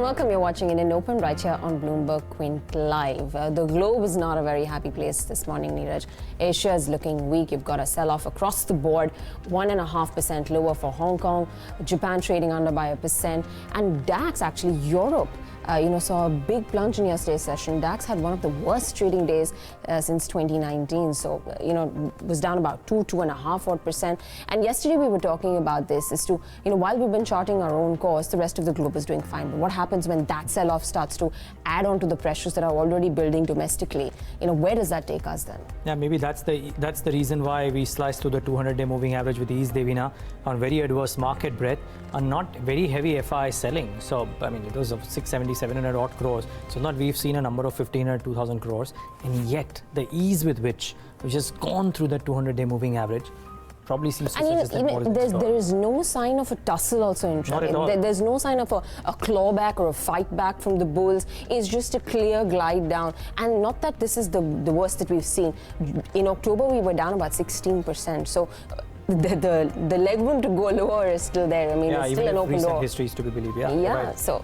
welcome. You're watching IndianOpen right here on Bloomberg Quint Live. The globe is not a very happy place this morning, Neeraj. Asia is looking weak. You've got a sell-off across the board, 1.5% lower for Hong Kong, Japan trading under by 1%, and DAX, actually Europe, saw a big plunge in yesterday's session. DAX had one of the worst trading days since 2019. So, was down about 2.5%. And yesterday we were talking about this as to, while we've been charting our own course, the rest of the globe is doing fine. But what happens when that sell-off starts to add on to the pressures that are already building domestically? Where does that take us then? Yeah, maybe that's the reason why we sliced through the 200-day moving average with ease, Devina, on very adverse market breadth and not very heavy FI selling. So, it was of 670-700 odd crores. So not we've seen a number of 1,500, 2,000 crores, and yet the ease with which we've just gone through the 200-day moving average probably seems to suggest that more is there is no sign of a tussle also in trade. There's no sign of a clawback or a fight back from the bulls. It's just a clear glide down. And not that this is the worst that we've seen. In October, we were down about 16%. So the leg room to go lower is still there. It's still an open door. History is to be believed. Yeah. Right. So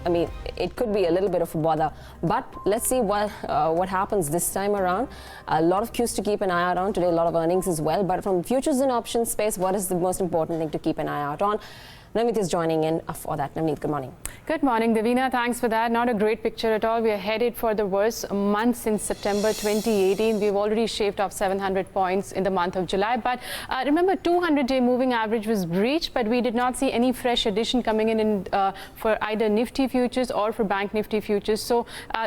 it could be a little bit of a bother, but let's see what happens this time around. A lot of cues to keep an eye out on today. A lot of earnings as well. But from futures and options space, what is the most important thing to keep an eye out on? Navneet is joining in for that. Navneet, good morning. Good morning, Devina. Thanks for that. Not a great picture at all. We are headed for the worst month since September 2018. We've already shaved off 700 points in the month of July. But remember, 200-day moving average was breached, but we did not see any fresh addition coming in for either Nifty futures or for Bank Nifty futures. So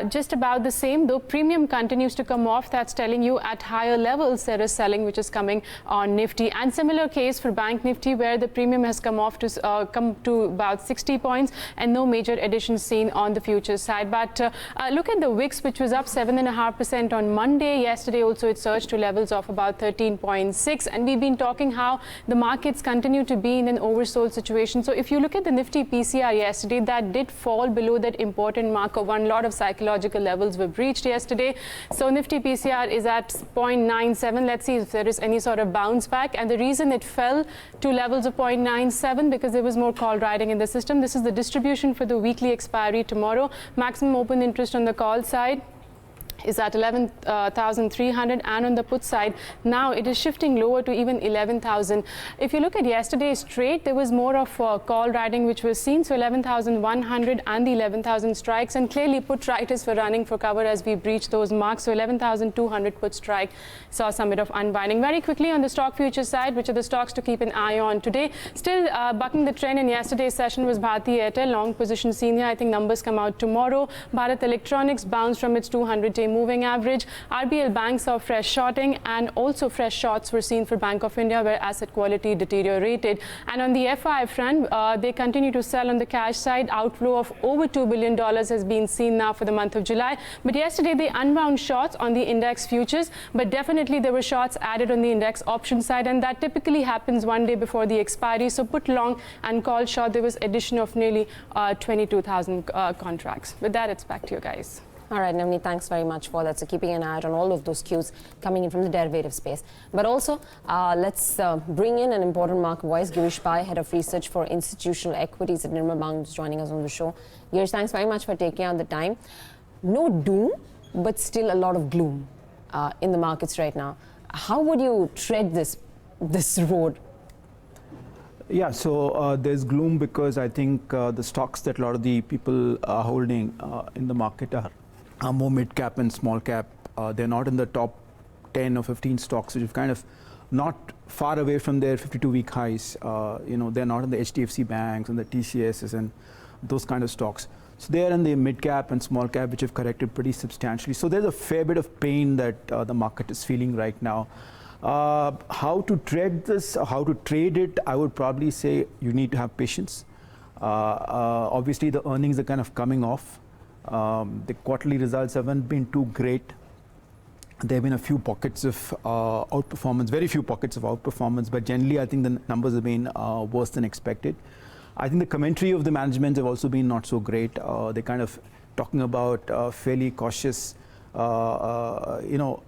just about the same, though premium continues to come off. That's telling you at higher levels there is selling which is coming on Nifty. And similar case for Bank Nifty, where the premium has come off to come to about 60 points and no major additions seen on the futures side. But look at the VIX, which was up 7.5% on Monday. Yesterday also it surged to levels of about 13.6, and we've been talking how the markets continue to be in an oversold situation. So if you look at the Nifty PCR yesterday, that did fall below that important mark of 1. Lot of psychological levels were breached yesterday. So Nifty PCR is at 0.97. Let's see if there is any sort of bounce back. And the reason it fell to levels of 0.97 because there was more call riding in the system. This is the distribution for the weekly expiry tomorrow. Maximum open interest on the call side is at 11,300, and on the put side now it is shifting lower to even 11,000. If you look at yesterday's trade, there was more of call riding which was seen, so 11,100 and the 11,000 strikes, and clearly put writers were running for cover as we breached those marks. So 11,200 put strike saw some bit of unwinding. Very quickly on the stock futures side, which are the stocks to keep an eye on today, still bucking the trend in yesterday's session was Bharti Airtel, long position seen here. I think numbers come out tomorrow. Bharat Electronics bounced from its 200-day moving average. RBL Bank saw fresh shorting, and also fresh shorts were seen for Bank of India, where asset quality deteriorated. And on the FI front, they continue to sell on the cash side. Outflow of over $2 billion has been seen now for the month of July. But yesterday they unwound shorts on the index futures, but definitely there were shorts added on the index option side, and that typically happens one day before the expiry. So put long and call short, there was addition of nearly 22,000 contracts. With that, it's back to you guys. All right, Navneet, thanks very much for that. So keeping an eye out on all of those cues coming in from the derivative space. But also, let's bring in an important market voice. Girish Pai, Head of Research for Institutional Equities at Nirmal Bang, is joining us on the show. Girish, thanks very much for taking out the time. No doom, but still a lot of gloom in the markets right now. How would you tread this road? Yeah, so there's gloom because I think the stocks that a lot of the people are holding in the market are more mid-cap and small-cap. They're not in the top 10 or 15 stocks, which is kind of not far away from their 52-week highs. They're not in the HDFC banks and the TCSs and those kind of stocks. So they're in the mid-cap and small-cap, which have corrected pretty substantially. So there's a fair bit of pain that the market is feeling right now. How to trade this, how to trade it, I would probably say you need to have patience. Obviously, the earnings are kind of coming off. The quarterly results haven't been too great. There have been a few pockets of outperformance, very few pockets of outperformance, but generally I think the numbers have been worse than expected. I think the commentary of the management have also been not so great. They're kind of talking about fairly cautious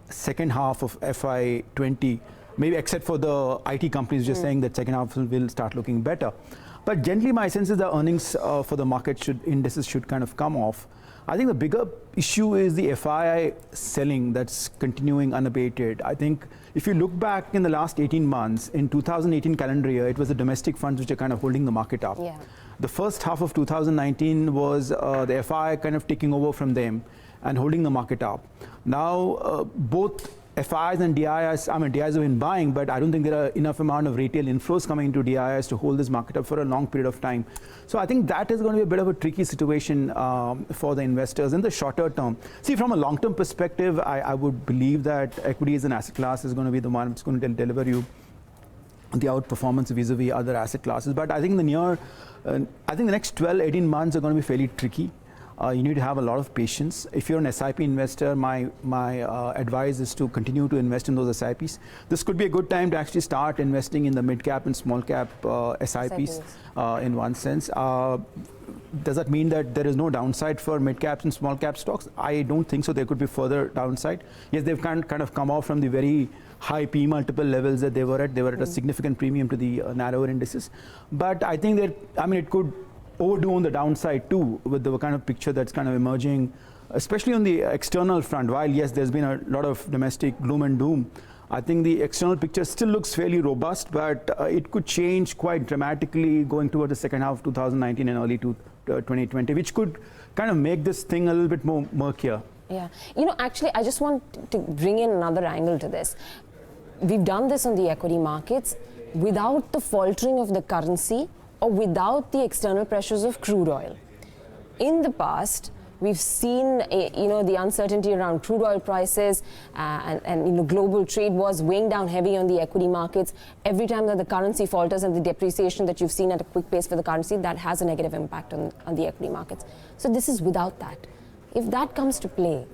second half of FY20, maybe except for the IT companies just saying that second half will start looking better. But generally, my sense is the earnings for the market indices should kind of come off. I think the bigger issue is the FII selling that's continuing unabated. I think if you look back in the last 18 months, in 2018 calendar year, it was the domestic funds which are kind of holding the market up. Yeah. The first half of 2019 was the FII kind of taking over from them and holding the market up. Now, both FIs and DIs, DIs have been buying, but I don't think there are enough amount of retail inflows coming into DIs to hold this market up for a long period of time. So I think that is going to be a bit of a tricky situation for the investors in the shorter term. See, from a long-term perspective, I would believe that equity as an asset class is going to be the one that's going to deliver you the outperformance vis-a-vis other asset classes. But I think the next 12, 18 months are going to be fairly tricky. You need to have a lot of patience. If you're an SIP investor, my advice is to continue to invest in those SIPs. This could be a good time to actually start investing in the mid-cap and small-cap SIPs in one sense. Does that mean that there is no downside for mid-caps and small-cap stocks? I don't think so. There could be further downside. Yes, they've kind of come off from the very high P multiple levels that they were at. They were at a significant premium to the narrower indices. But I think that, it could overdo on the downside too, with the kind of picture that's kind of emerging, especially on the external front. While yes, there's been a lot of domestic gloom and doom, I think the external picture still looks fairly robust, but it could change quite dramatically going toward the second half of 2019 and early 2020, which could kind of make this thing a little bit more murkier. Yeah, actually, I just want to bring in another angle to this. We've done this on the equity markets without the faltering of the currency or without the external pressures of crude oil. In the past, we've seen, the uncertainty around crude oil prices and global trade wars weighing down heavy on the equity markets. Every time that the currency falters and the depreciation that you've seen at a quick pace for the currency, that has a negative impact on the equity markets. So this is without that. If that comes to play,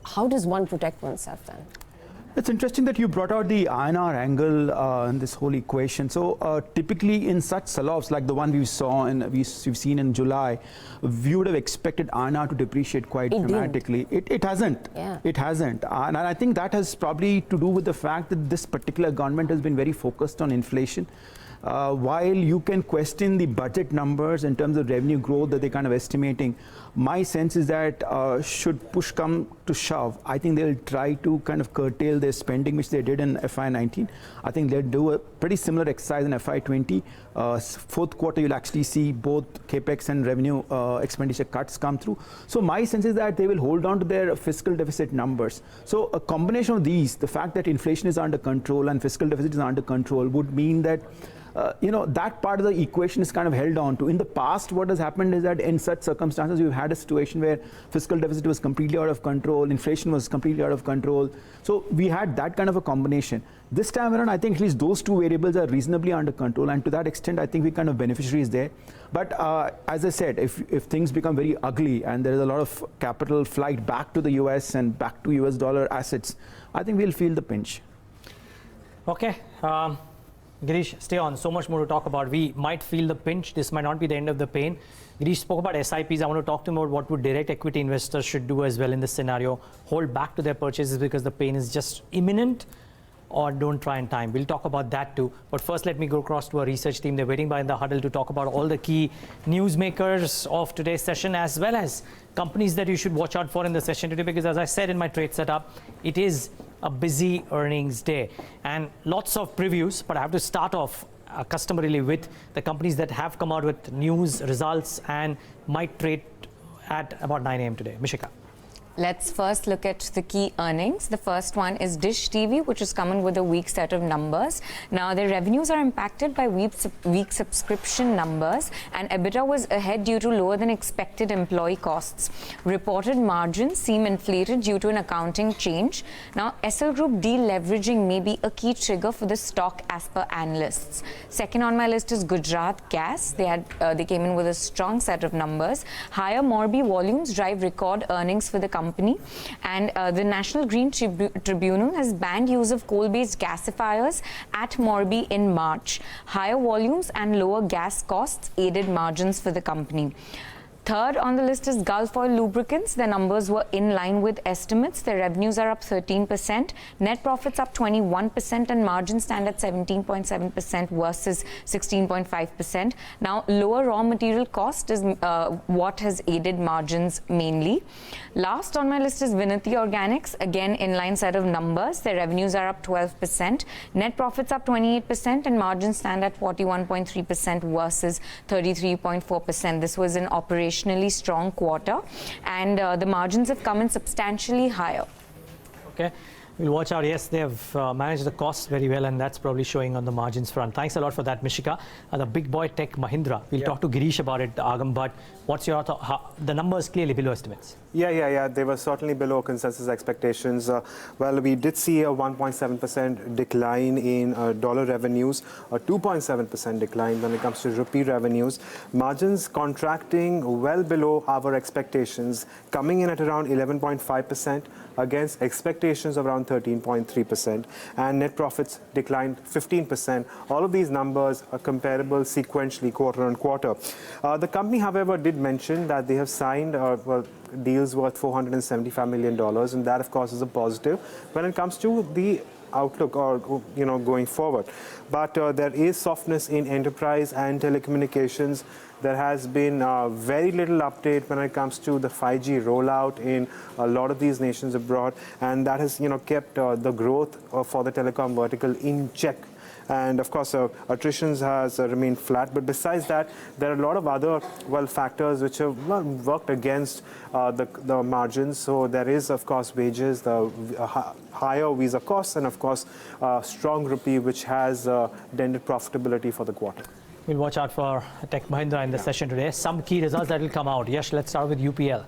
how does one protect oneself then? It's interesting that you brought out the INR angle in this whole equation. So typically in such sell-offs like the one we saw and we've seen in July, we would have expected INR to depreciate quite dramatically. It hasn't. Yeah. It hasn't. And I think that has probably to do with the fact that this particular government has been very focused on inflation. While you can question the budget numbers in terms of revenue growth that they're kind of estimating, my sense is that should push come to shove, I think they'll try to kind of curtail their spending, which they did in FY19. I think they'll do a pretty similar exercise in FY20. Fourth quarter, you'll actually see both capex and revenue expenditure cuts come through. So my sense is that they will hold on to their fiscal deficit numbers. So a combination of these, the fact that inflation is under control and fiscal deficit is under control, would mean that that part of the equation is kind of held on to. In the past, what has happened is that in such circumstances, we've had a situation where fiscal deficit was completely out of control, inflation was completely out of control. So we had that kind of a combination. This time around, I think at least those two variables are reasonably under control, and to that extent, I think we're kind of beneficiaries there. But as I said, if things become very ugly and there is a lot of capital flight back to the US and back to US dollar assets, I think we'll feel the pinch. Okay. Girish, stay on. So much more to talk about. We might feel the pinch. This might not be the end of the pain. Girish spoke about SIPs. I want to talk to him about what would direct equity investors should do as well in this scenario. Hold back to their purchases because the pain is just imminent, or don't try and time. We'll talk about that too. But first, let me go across to our research team. They're waiting by in the huddle to talk about all the key newsmakers of today's session, as well as companies that you should watch out for in the session today, because as I said in my trade setup, it is a busy earnings day and lots of previews, but I have to start off customarily with the companies that have come out with news, results, and might trade at about 9 a.m. today. Mishika. Let's first look at the key earnings. The first one is Dish TV, which is coming with a weak set of numbers. Now, their revenues are impacted by weak subscription numbers, and EBITDA was ahead due to lower than expected employee costs. Reported margins seem inflated due to an accounting change. Now, SL Group deleveraging may be a key trigger for the stock as per analysts. Second on my list is Gujarat Gas. They came in with a strong set of numbers. Higher Morbi volumes drive record earnings for the company, and the National Green Tribunal has banned use of coal-based gasifiers at Morbi in March. Higher volumes and lower gas costs aided margins for the company. Third on the list is Gulf Oil Lubricants. Their numbers were in line with estimates. Their revenues are up 13%, net profits up 21%, and margins stand at 17.7% versus 16.5%. Now, lower raw material cost is what has aided margins mainly. Last on my list is Vinati Organics. Again, in line set of numbers. Their revenues are up 12%, net profits up 28%, and margins stand at 41.3% versus 33.4%. This was an operationally strong quarter, and the margins have come in substantially higher. Okay. We'll watch out. Yes, they have managed the costs very well, and that's probably showing on the margins front. Thanks a lot for that, Mishika. The big boy tech Mahindra. We'll talk to Girish about it, Agam, but what's your thought? The numbers clearly below estimates. Yeah. They were certainly below consensus expectations. Well, we did see a 1.7% decline in dollar revenues, a 2.7% decline when it comes to rupee revenues. Margins contracting well below our expectations, coming in at around 11.5% against expectations of around 13.3%, and net profits declined 15%. All of these numbers are comparable sequentially quarter on quarter. The company, however, did mention that they have signed deals worth $475 million, and that, of course, is a positive when it comes to the outlook or going forward. But there is softness in enterprise and telecommunications. There has been very little update when it comes to the 5G rollout in a lot of these nations abroad, and that has kept the growth for the telecom vertical in check. And of course, attrition has remained flat. But besides that, there are a lot of other factors which have worked against the margins. So there is, of course, wages, the higher visa costs, and of course, strong rupee, which has dented profitability for the quarter. We'll watch out for Tech Mahindra in the session today. Some key results that will come out. Yes, let's start with UPL.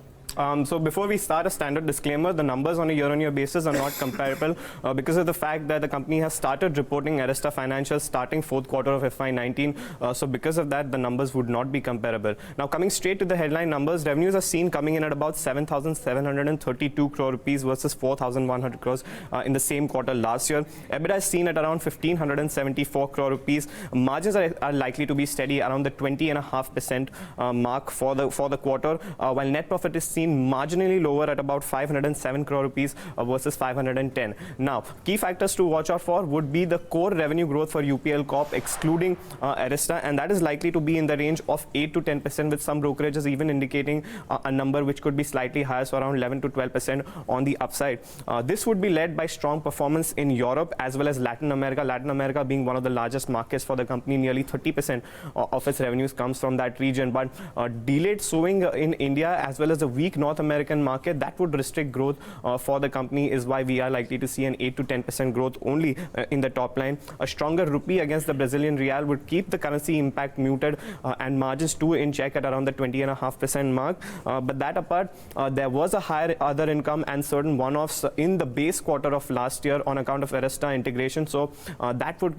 So before we start, a standard disclaimer, the numbers on a year-on-year basis are not comparable because of the fact that the company has started reporting Arista financials starting fourth quarter of FY19. So because of that, the numbers would not be comparable. Now, coming straight to the headline numbers, revenues are seen coming in at about 7,732 crore rupees versus 4,100 crores in the same quarter last year. EBITDA is seen at around 1,574 crore rupees. Margins are likely to be steady around the 20.5% mark for the quarter, while net profit is seen marginally lower at about 507 crore rupees versus 510. Now, key factors to watch out for would be the core revenue growth for UPL Corp excluding Arista, and that is likely to be in the range of 8 to 10%, with some brokerages even indicating a number which could be slightly higher, so around 11 to 12% on the upside. This would be led by strong performance in Europe as well as Latin America. Latin America being one of the largest markets for the company, nearly 30% of its revenues comes from that region. But delayed sowing in India as well as a weak North American market, that would restrict growth for the company, is why we are likely to see an 8 to 10% growth only in the top line. A stronger rupee against the Brazilian real would keep the currency impact muted and margins too in check at around the 20.5% mark. But that apart, there was a higher other income and certain one-offs in the base quarter of last year on account of Arista integration. So that would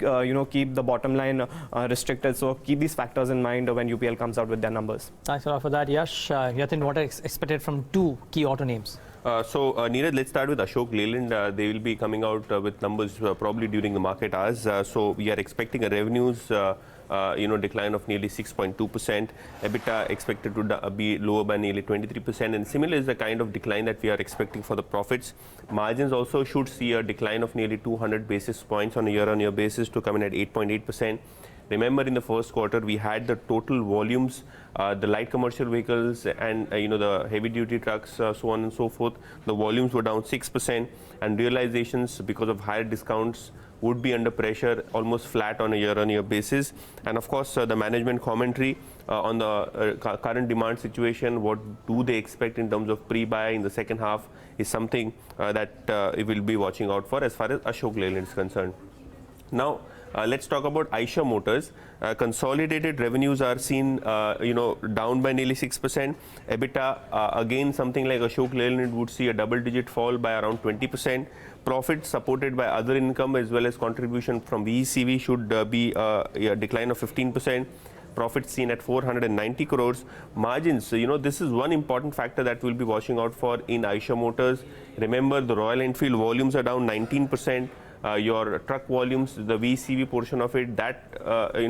keep the bottom line restricted. So keep these factors in mind when UPL comes out with their numbers. Thanks a lot for that, Yash. Yatin, what is expected from two key auto names? Neeraj, let's start with Ashok Leyland. They will be coming out with numbers probably during the market hours. So we are expecting a revenues decline of nearly 6.2%. EBITDA expected to be lower by nearly 23%, and similar is the kind of decline that we are expecting for the profits. Margins also should see a decline of nearly 200 basis points on a year-on-year basis to come in at 8.8%. Remember, in the first quarter, we had the total volumes, the light commercial vehicles and the heavy-duty trucks, so on and so forth. The volumes were down 6%, and realizations, because of higher discounts, would be under pressure, almost flat on a year-on-year basis. And of course, the management commentary on the current demand situation, what do they expect in terms of pre-buy in the second half, is something that we will be watching out for as far as Ashok Leyland is concerned. Now, let's talk about Eicher Motors. Consolidated revenues are seen, down by nearly 6%. EBITDA, again, something like Ashok Leyland would see a double-digit fall by around 20%. Profits supported by other income as well as contribution from VECV should be a decline of 15%. Profits seen at 490 crores. Margins, this is one important factor that we'll be watching out for in Eicher Motors. Remember, the Royal Enfield volumes are down 19%. Your truck volumes, the VCV portion of it, that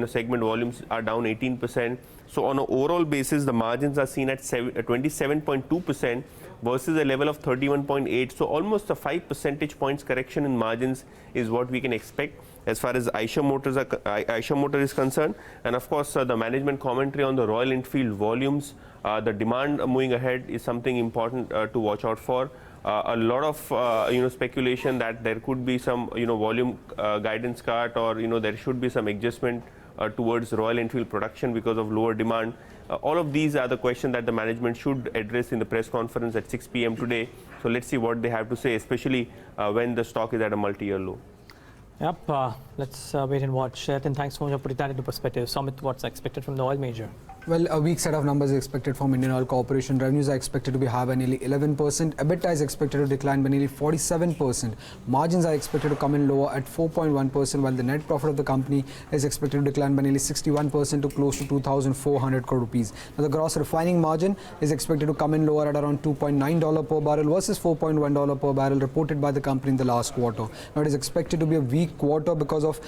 segment volumes are down 18%. So on an overall basis, the margins are seen at 27.2% versus a level of 31.8. So almost a 5 percentage points correction in margins is what we can expect as far as Eicher Motor is concerned. And of course, the management commentary on the Royal Enfield volumes, the demand moving ahead is something important to watch out for. A lot of speculation that there could be some volume guidance cut, or there should be some adjustment towards Royal Enfield production because of lower demand. All of these are the questions that the management should address in the press conference at 6 p.m. today. So let's see what they have to say, especially when the stock is at a multi-year low. Yep, let's wait and watch. And thanks so much for putting that into perspective. Sumit, what's expected from the oil major? Well, a weak set of numbers is expected from Indian Oil Corporation. Revenues are expected to be high by nearly 11%. EBITDA is expected to decline by nearly 47%. Margins are expected to come in lower at 4.1%, while the net profit of the company is expected to decline by nearly 61% to close to 2,400 crore rupees. Now, the gross refining margin is expected to come in lower at around $2.9 per barrel versus $4.1 per barrel reported by the company in the last quarter. Now, it is expected to be a weak quarter because of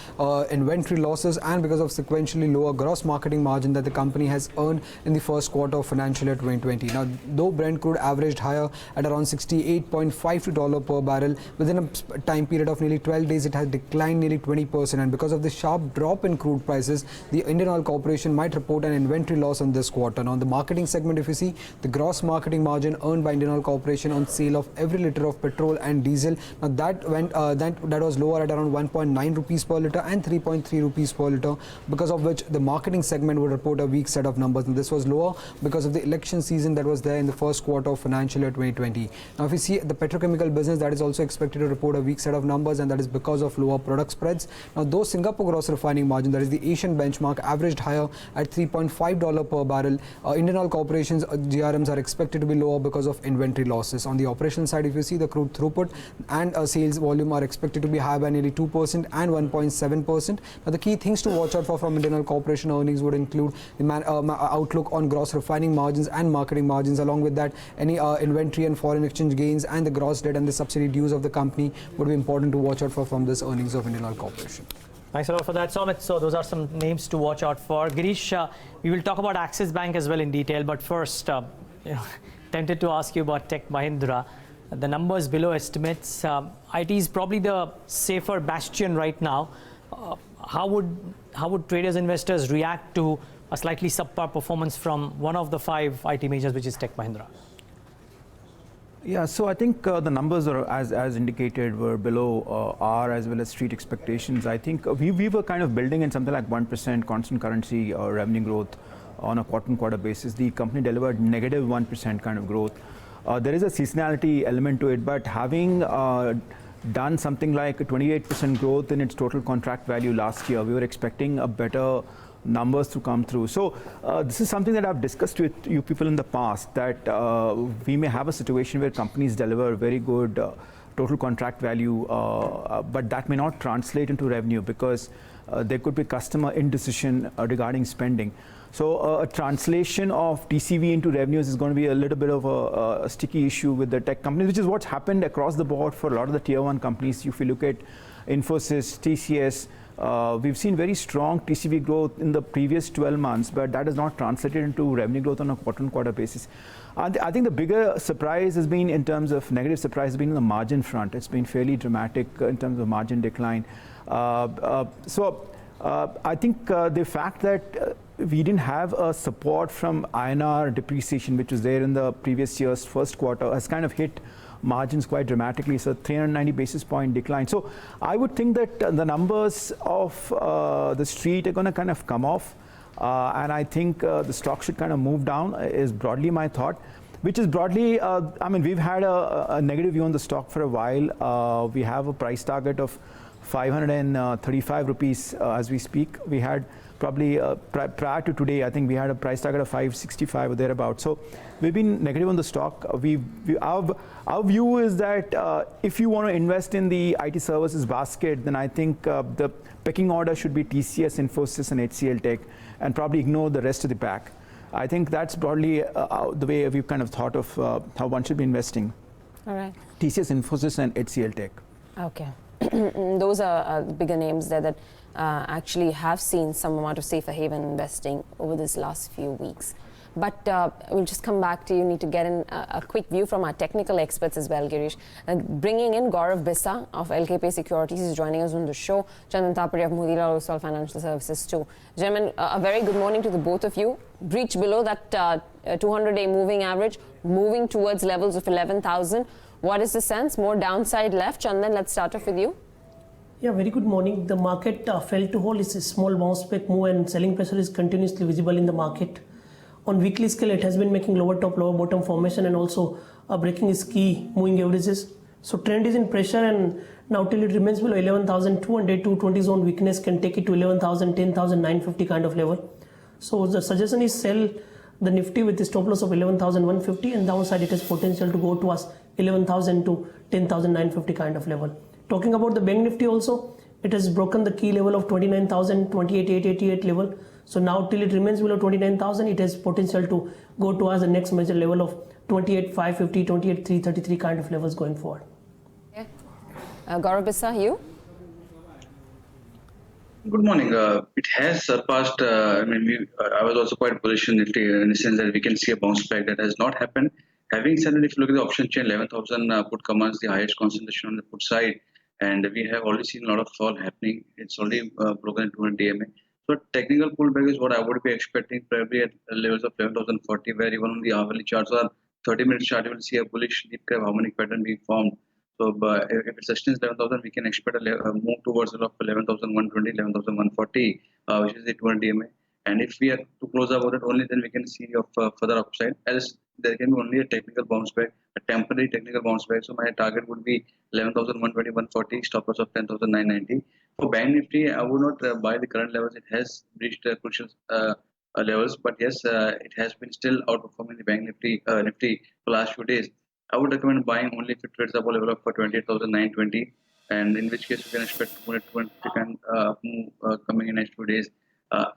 inventory losses and because of sequentially lower gross marketing margin that the company has earned in the first quarter of financial year 2020. Now, though Brent crude averaged higher at around $68.52 per barrel, within a time period of nearly 12 days, it has declined nearly 20%. And because of the sharp drop in crude prices, the Indian Oil Corporation might report an inventory loss on this quarter. Now, on the marketing segment, if you see, the gross marketing margin earned by Indian Oil Corporation on sale of every liter of petrol and diesel, now that was lower at around 1.9 rupees per liter and 3.3 rupees per liter, because of which the marketing segment would report a weak set of numbers. And this was lower because of the election season that was there in the first quarter of financial year 2020. Now, if you see the petrochemical business, that is also expected to report a weak set of numbers, and that is because of lower product spreads. Now, though Singapore gross refining margin, that is the Asian benchmark, averaged higher at $3.5 per barrel, Indian Oil Corporation's GRMs are expected to be lower because of inventory losses. On the operational side, if you see, the crude throughput and sales volume are expected to be high by nearly 2% and 1.7%. Now, the key things to watch out for from Indian Oil Corporation earnings would include the outlook on gross refining margins and marketing margins. Along with that, any inventory and foreign exchange gains and the gross debt and the subsidy dues of the company would be important to watch out for from this earnings of Indian Oil Corporation. Thanks a lot for that, Sumit. So those are some names to watch out for. Girish, we will talk about Axis Bank as well in detail, but first, tempted to ask you about Tech Mahindra. The numbers below estimates. IT is probably the safer bastion right now. How would traders, investors react to a slightly subpar performance from one of the 5 IT majors, which is Tech Mahindra? Yeah, so I think the numbers are, as indicated, were below our as well as street expectations. I think we were kind of building in something like 1% constant currency revenue growth on a quarter-on-quarter basis. The company delivered negative 1% kind of growth. There is a seasonality element to it, but having done something like a 28% growth in its total contract value last year, we were expecting a better numbers to come through. So this is something that I've discussed with you people in the past, that we may have a situation where companies deliver very good total contract value, but that may not translate into revenue because there could be customer indecision regarding spending. So a translation of TCV into revenues is going to be a little bit of a sticky issue with the tech companies, which is what's happened across the board for a lot of the tier 1 companies. If you look at Infosys, TCS, we've seen very strong TCV growth in the previous 12 months, but that has not translated into revenue growth on a quarter-on-quarter basis. I think the bigger surprise has been, in terms of negative surprise, has been on the margin front. It's been fairly dramatic in terms of margin decline. So I think the fact that we didn't have a support from INR depreciation, which was there in the previous year's first quarter, has kind of hit margins quite dramatically. So 390 basis point decline. So I would think that the numbers of the street are going to kind of come off, and I think the stock should kind of move down, is broadly my thought, which is broadly, I mean, we've had a negative view on the stock for a while. We have a price target of 535 rupees as we speak. We had probably prior to today, I think we had a price target of 565 or thereabouts. So we've been negative on the stock. Our view is that if you want to invest in the IT services basket, then I think the pecking order should be TCS, Infosys, and HCL Tech, and probably ignore the rest of the pack. I think that's broadly the way we've kind of thought of how one should be investing. All right. TCS, Infosys, and HCL Tech. Okay. those are bigger names there that actually have seen some amount of safer haven investing over this last few weeks. But we'll just come back to you. Need to get in a quick view from our technical experts as well, Girish. Bringing in Gaurav Bissa of LKP Securities is joining us on the show. Chandan Thapade of Motilal Oswal Financial Services too. Gentlemen, a very good morning to the both of you. Breach below that 200-day moving average, moving towards levels of 11,000. What is the sense? More downside left? Chandan, let's start off with you. Yeah, very good morning. The market fell to hold. It's a small bounce back move and selling pressure is continuously visible in the market. On weekly scale, it has been making lower top, lower bottom formation and also breaking its key moving averages. So trend is in pressure and now till it remains below 11,200, 220 zone weakness can take it to 11,000, 10,950 kind of level. So the suggestion is sell the Nifty with the stop loss of 11,150 and downside it has potential to go to us 11,000 to 10,950 kind of level. Talking about the Bank Nifty also, it has broken the key level of 29,000, 28,888 level. So now till it remains below 29,000, it has potential to go towards the next major level of 28,550, 28,333 kind of levels going forward. Okay. Gaurav Bissa, you? Good morning. It has surpassed, I was also quite bullish in Nifty in the sense that we can see a bounce back that has not happened. Having said that, if you look at the option chain, 11,000 put commands the highest concentration on the put side. And we have already seen a lot of fall happening. It's already broken 200 DMA. So technical pullback is what I would be expecting probably at levels of 11,040, where even on the hourly charts or 30-minute chart, you will see a bullish deep crab harmonic pattern being formed. So if it sustains 11,000, we can expect a move towards the level of 11,120, 11,140, which is the 200 DMA. And if we are to close above it, only then we can see of further upside. Else, there can be only a technical bounce back, a temporary technical bounce back. So my target would be 11,120, 140, stop loss of 10,990. For Bank Nifty, I would not buy the current levels. It has reached crucial levels, but yes, it has been still outperforming the Bank Nifty for last few days. I would recommend buying only if it trades above level of 28,920, and in which case you can expect 220 kind move coming in next few days.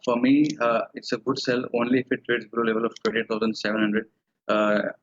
For me, it's a good sell only if it trades below level of 28,700.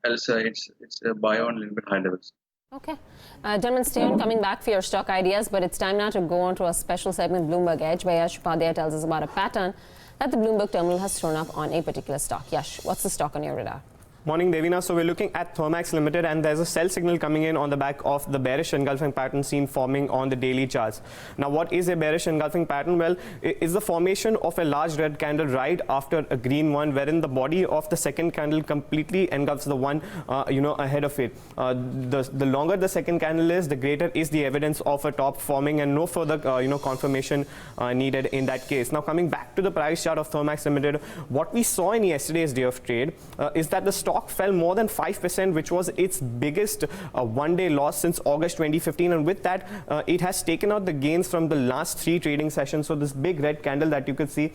Else, it's a buy on a little bit high levels. Okay. Gentlemen, stay on coming back for your stock ideas, but it's time now to go on to a special segment, Bloomberg Edge, where Yash Upadhyay tells us about a pattern that the Bloomberg terminal has thrown up on a particular stock. Yash, what's the stock on your radar? Morning, Devina. So we're looking at Thermax Limited, and there's a sell signal coming in on the back of the bearish engulfing pattern seen forming on the daily charts. Now, what is a bearish engulfing pattern? Well, it's the formation of a large red candle right after a green one, wherein the body of the second candle completely engulfs the one ahead of it. The longer the second candle is, the greater is the evidence of a top forming, and no further confirmation needed in that case. Now, coming back to the price chart of Thermax Limited, what we saw in yesterday's day of trade is that the stock fell more than 5%, which was its biggest one-day loss since August 2015. And with that, it has taken out the gains from the last 3 trading sessions. So this big red candle that you could see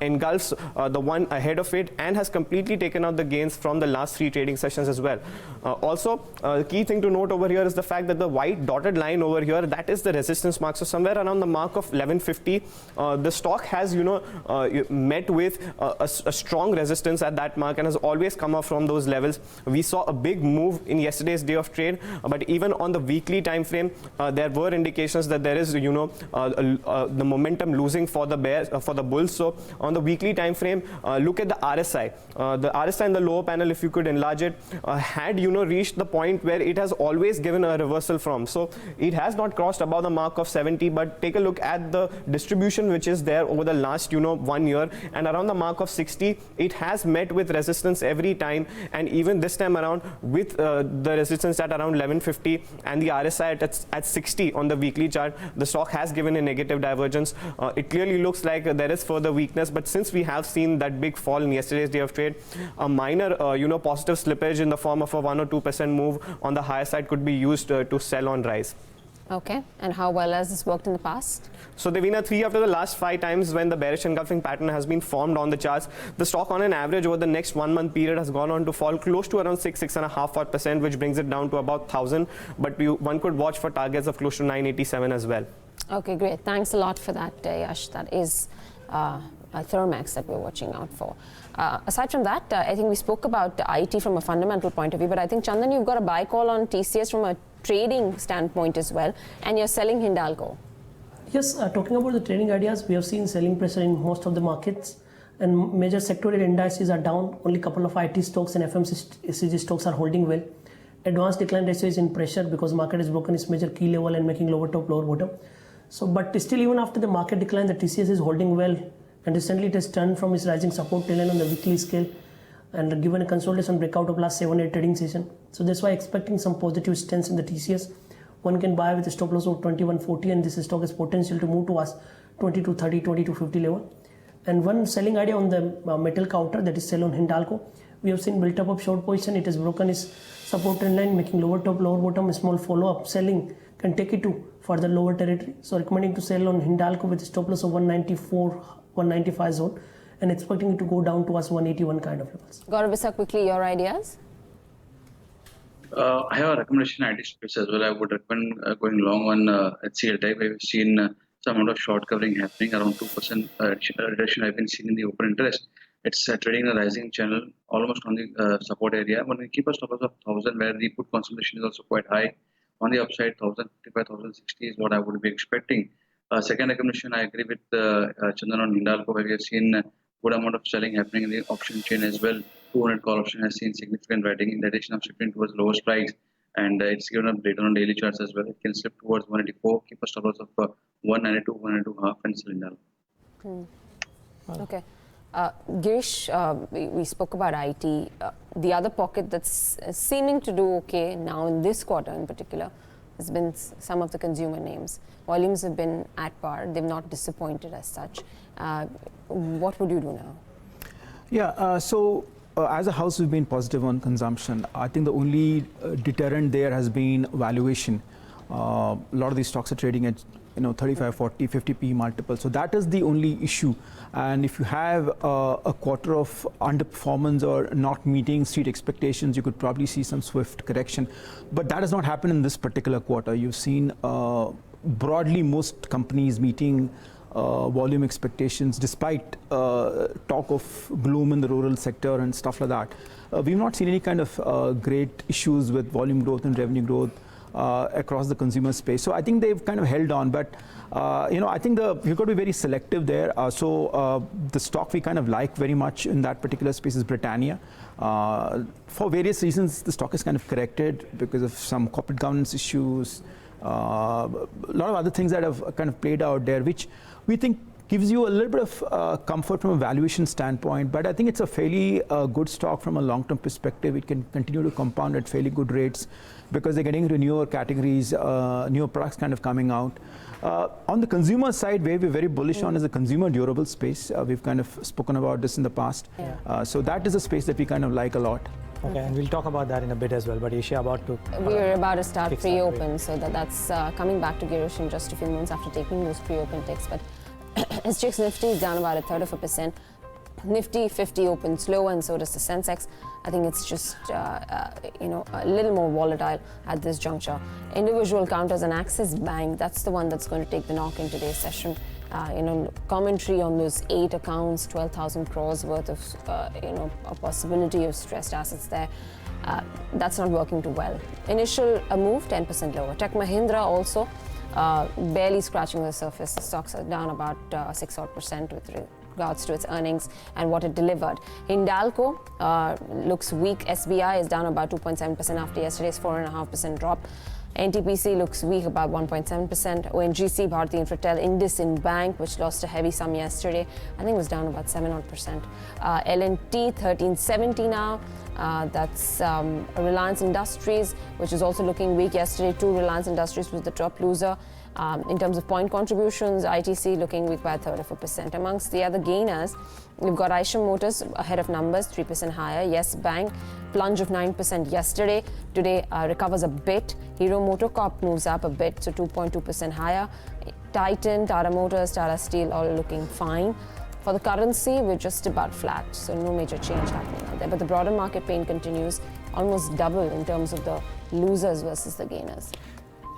engulfs the one ahead of it and has completely taken out the gains from the last 3 trading sessions as well. Also, the key thing to note over here is the fact that the white dotted line over here, that is the resistance mark. So somewhere around the mark of 1150, the stock has met with a strong resistance at that mark and has always come up from those levels. We saw a big move in yesterday's day of trade, but even on the weekly time frame, there were indications that there is the momentum losing for the bears, for the bulls. So on the weekly time frame, look at the RSI. The RSI in the lower panel, if you could enlarge it, had reached the point where it has always given a reversal from. So it has not crossed above the mark of 70, but take a look at the distribution which is there over the last 1 year, and around the mark of 60, it has met with resistance every time. And even this time around, with the resistance at around 1150 and the RSI at 60 on the weekly chart, the stock has given a negative divergence. It clearly looks like there is further weakness, but since we have seen that big fall in yesterday's day of trade, a minor positive slippage in the form of a 1 or 2% move on the higher side could be used to sell on rise. Okay, and how well has this worked in the past? So Devina, 3 after the last 5 times when the bearish engulfing pattern has been formed on the charts, the stock on an average over the next 1 month period has gone on to fall close to around 6.5%, which brings it down to about 1,000. But one could watch for targets of close to 987 as well. Okay, great. Thanks a lot for that, Yash. That is Thermax that we're watching out for. Aside from that, I think we spoke about IT from a fundamental point of view, but I think, Chandan, you've got a buy call on TCS from a trading standpoint as well, and you're selling Hindalco. Yes, talking about the trading ideas, we have seen selling pressure in most of the markets, and major sectoral indices are down. Only a couple of IT stocks and FMCG stocks are holding well. Advanced decline ratio is in pressure because market has broken its major key level and making lower top, lower bottom. So, but still, even after the market decline, the TCS is holding well, and recently it has turned from its rising support tail line on the weekly scale and given a consolidation breakout of last 7-8 trading session. So that's why expecting some positive stance in the TCS. One can buy with a stop loss of 2140, and this stock has potential to move towards 2230, 2250 level. And one selling idea on the metal counter, that is sell on Hindalco. We have seen built up of short position. It has broken its support trend line, making lower top, lower bottom. A small follow up selling can take it to further lower territory. So recommending to sell on Hindalco with a stop loss of 194, 195 zone, and expecting it to go down towards 181 kind of levels. Gaurav, quickly, your ideas? I have a recommendation IT space as well. I would recommend going long on HCL type. We've seen some amount of short covering happening, around 2% reduction I've been seeing in the open interest. It's trading in a rising channel, almost on the support area. When we keep a stop loss of 1000, where the put concentration is also quite high. On the upside, 1055, 1060 is what I would be expecting. Second recommendation, I agree with Chandan on Hindalco, where we have seen a good amount of selling happening in the option chain as well. 200 call option has seen significant writing in the addition of shifting towards lower strikes, and it's given a breakdown on daily charts as well. It can slip towards 184, keep a stop loss of 192, 192.5, and sell Hindalco. Okay. Girish, we spoke about IT. The other pocket that's seeming to do okay now in this quarter in particular has been some of the consumer names. Volumes have been at par. They've not disappointed as such. What would you do now? Yeah, as a house, we've been positive on consumption. I think the only deterrent there has been valuation. A lot of these stocks are trading at 35, 40, 50 P multiple. So that is the only issue. And if you have a quarter of underperformance or not meeting street expectations, you could probably see some swift correction. But that has not happened in this particular quarter. You've seen broadly most companies meeting volume expectations despite talk of gloom in the rural sector and stuff like that. We've not seen any kind of great issues with volume growth and revenue growth across the consumer space. So I think they've kind of held on, but I think we've got to be very selective there. The stock we kind of like very much in that particular space is Britannia. For various reasons, the stock is kind of corrected because of some corporate governance issues, a lot of other things that have kind of played out there, which we think gives you a little bit of comfort from a valuation standpoint. But I think it's a fairly good stock from a long-term perspective. It can continue to compound at fairly good rates because they're getting into newer categories, newer products kind of coming out. On the consumer side, where we're very bullish on is the consumer durable space. We've kind of spoken about this in the past. Yeah. So that is a space that we kind of like a lot. Okay, and we'll talk about that in a bit as well. But Asia we're about to start pre-open, so that's coming back to Girish in just a few moments after taking those pre-open ticks. But SGX Nifty is down about 1/3%. Nifty 50 opens low, and so does the Sensex. I think it's just a little more volatile at this juncture. Individual counters and Axis Bank, that's the one that's going to take the knock in today's session. Commentary on those 8 accounts, 12,000 crores worth of a possibility of stressed assets there. That's not working too well. Initial move 10% lower. Tech Mahindra also barely scratching the surface. The stocks are down about 6% with regards to its earnings and what it delivered. Hindalco looks weak. SBI is down about 2.7% after yesterday's 4.5% drop. NTPC looks weak, about 1.7%. ONGC, Bharti Infratel, IndianOpen Bank, which lost a heavy sum yesterday, I think was down about 7%. L&T 1370 now. That's Reliance Industries, which is also looking weak yesterday. Too, Reliance Industries was the top loser. In terms of point contributions, ITC looking weak by 1/3%. Amongst the other gainers, we've got Eicher Motors ahead of numbers, 3% higher. Yes Bank, plunge of 9% yesterday. Today recovers a bit. Hero MotoCorp moves up a bit, so 2.2% higher. Titan, Tata Motors, Tata Steel all looking fine. For the currency, we're just about flat, so no major change happening out there. But the broader market pain continues, almost double in terms of the losers versus the gainers.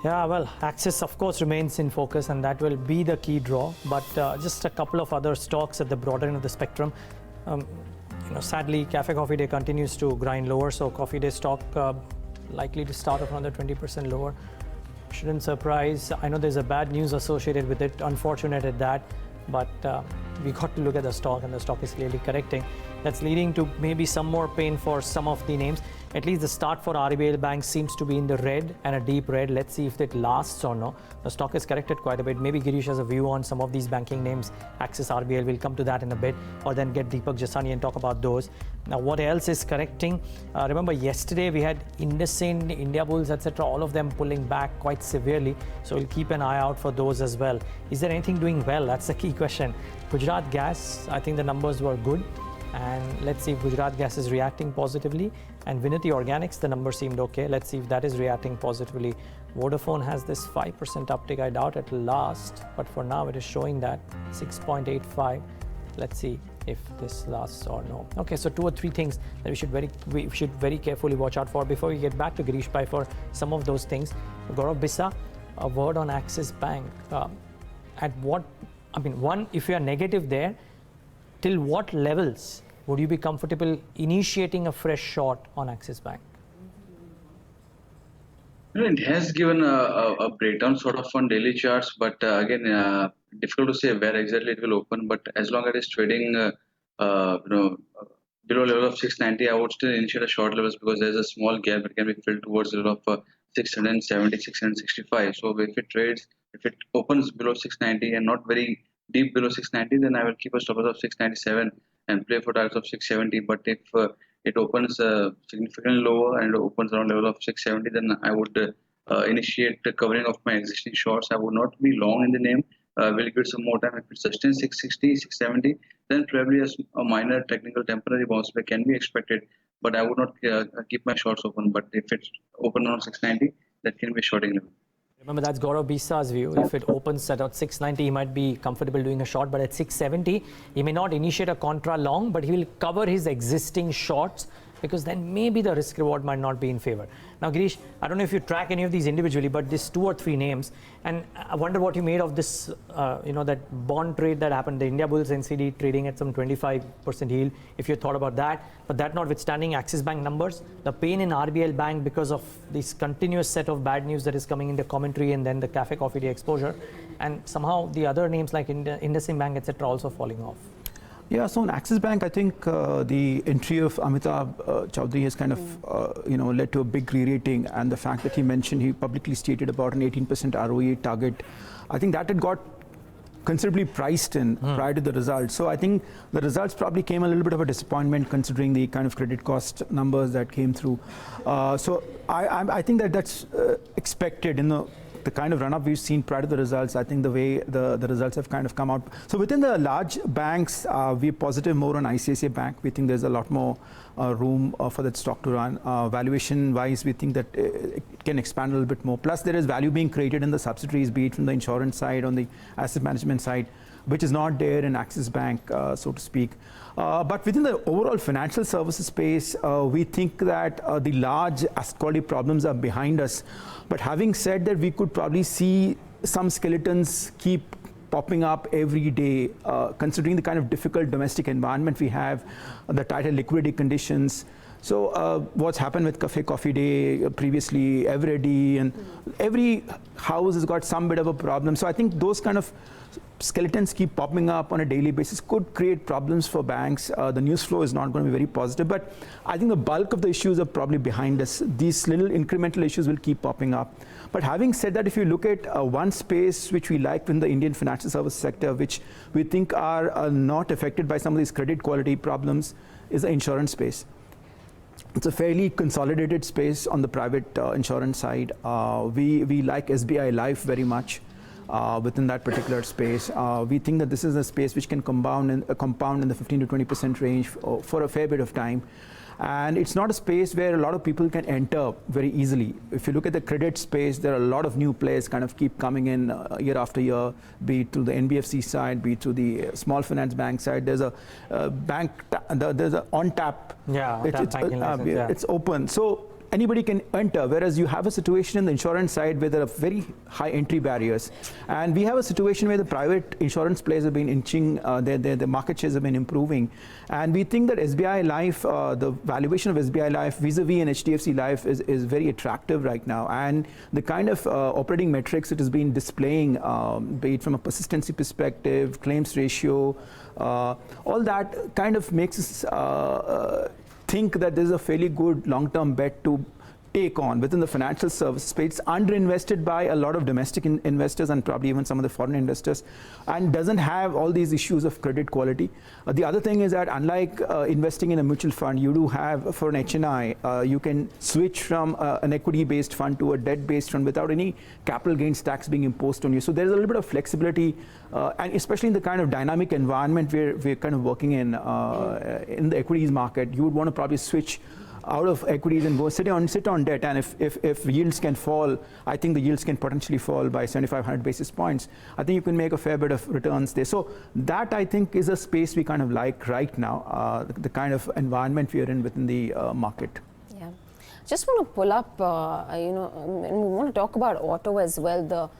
Yeah, well, Axis, of course, remains in focus, and that will be the key draw. But just a couple of other stocks at the broader end of the spectrum. Sadly, Cafe Coffee Day continues to grind lower, so Coffee Day stock likely to start off another 20% lower. Shouldn't surprise. I know there's a bad news associated with it, unfortunate at that, but we got to look at the stock, and the stock is clearly correcting. That's leading to maybe some more pain for some of the names. At least the start for RBL Bank seems to be in the red, and a deep red. Let's see if it lasts or no. The stock has corrected quite a bit. Maybe Girish has a view on some of these banking names. Axis, RBL, we'll come to that in a bit, or then get Deepak Jasani and talk about those. Now, what else is correcting? Remember, yesterday we had IndianOpen, India Bulls, etc., all of them pulling back quite severely. So we'll keep an eye out for those as well. Is there anything doing well? That's the key question. Gujarat Gas, I think the numbers were good. And let's see if Gujarat Gas is reacting positively. And Vinati Organics, the number seemed okay. Let's see if that is reacting positively. Vodafone has this 5% uptick. I doubt it will last, but for now it is showing that 6.85. Let's see if this lasts or no. Okay, so 2 or 3 things that we should very carefully watch out for before we get back to Girish Pai for some of those things. Gaurav Bisa, a word on Axis Bank. At what, I mean, one, if you are negative there, till what levels would you be comfortable initiating a fresh short on Axis Bank? It has given a breakdown sort of on daily charts, but again, difficult to say where exactly it will open. But as long as it's trading, below level of 690, I would still initiate a short levels because there's a small gap that can be filled towards the level of 670, 665. So if it opens below 690 and not very deep below 690, then I will keep a stop loss of 697 and play for targets of 670. But if it opens significantly lower and opens around level of 670, then I would initiate the covering of my existing shorts. I would not be long in the name. Will give it some more time. If it sustains 660, 670, then probably a minor technical temporary bounce back can be expected. But I would not keep my shorts open. But if it's open around 690, that can be a shorting level. Remember, that's Gaurav Bisa's view. If it opens at 690, he might be comfortable doing a short, but at 670, he may not initiate a contra long, but he will cover his existing shorts because then maybe the risk reward might not be in favor. Now, Girish, I don't know if you track any of these individually, but these 2 or 3 names, and I wonder what you made of this, that bond trade that happened, the India Bulls NCD trading at some 25% yield, if you thought about that. But that notwithstanding, Axis Bank numbers, the pain in RBL Bank because of this continuous set of bad news that is coming in the commentary and then the Cafe Coffee Day exposure, and somehow the other names like IndusInd Bank, etc., also falling off. Yeah, so in Axis Bank, I think the entry of Amitabh Chaudhary has kind of, led to a big re-rating, and the fact that he publicly stated about an 18% ROE target, I think that had got considerably priced in prior to the results. So I think the results probably came a little bit of a disappointment considering the kind of credit cost numbers that came through. So I think that's expected in the kind of run-up we've seen prior to the results. I think the way the results have kind of come out. So within the large banks, we're positive more on ICICI Bank. We think there's a lot more room for that stock to run. Valuation-wise, we think that it can expand a little bit more. Plus, there is value being created in the subsidiaries, be it from the insurance side, on the asset management side, which is not there in Axis Bank, so to speak. But within the overall financial services space, we think that the large asset quality problems are behind us. But having said that, we could probably see some skeletons keep popping up every day, considering the kind of difficult domestic environment we have, the tighter liquidity conditions. So what's happened with Cafe Coffee Day previously, Eveready, and every house has got some bit of a problem. So I think those kind of skeletons keep popping up on a daily basis could create problems for banks. The news flow is not going to be very positive, but I think the bulk of the issues are probably behind us. These little incremental issues will keep popping up. But having said that, if you look at one space which we like in the Indian financial service sector, which we think are not affected by some of these credit quality problems, is the insurance space. It's a fairly consolidated space on the private insurance side. We like SBI Life very much. Within that particular space, we think that this is a space which can compound in the 15 to 20% range for a fair bit of time. And it's not a space where a lot of people can enter very easily. If you look at the credit space, there are a lot of new players kind of keep coming in year after year, be it through the NBFC side, be it through the small finance bank side. There's a bank, there's an on-tap. Yeah, it's open. So anybody can enter, whereas you have a situation in the insurance side where there are very high entry barriers. And we have a situation where the private insurance players have been inching, their market shares have been improving. And we think that SBI Life, the valuation of SBI Life vis-a-vis an HDFC Life is very attractive right now. And the kind of operating metrics it has been displaying, be it from a persistency perspective, claims ratio, all that kind of makes us think that this is a fairly good long-term bet to take on within the financial service space. It's underinvested by a lot of domestic investors and probably even some of the foreign investors, and doesn't have all these issues of credit quality. The other thing is that unlike investing in a mutual fund, you do have, for an HNI, you can switch from an equity-based fund to a debt-based fund without any capital gains tax being imposed on you. So there's a little bit of flexibility, and especially in the kind of dynamic environment we're kind of working in the equities market, you would want to probably switch out of equities and go sit on debt. And if yields can fall, I think the yields can potentially fall by 7,500 basis points. I think you can make a fair bit of returns there. So that, I think, is a space we kind of like right now, the kind of environment we are in within the market. Yeah. Just want to pull up, and we want to talk about auto as well.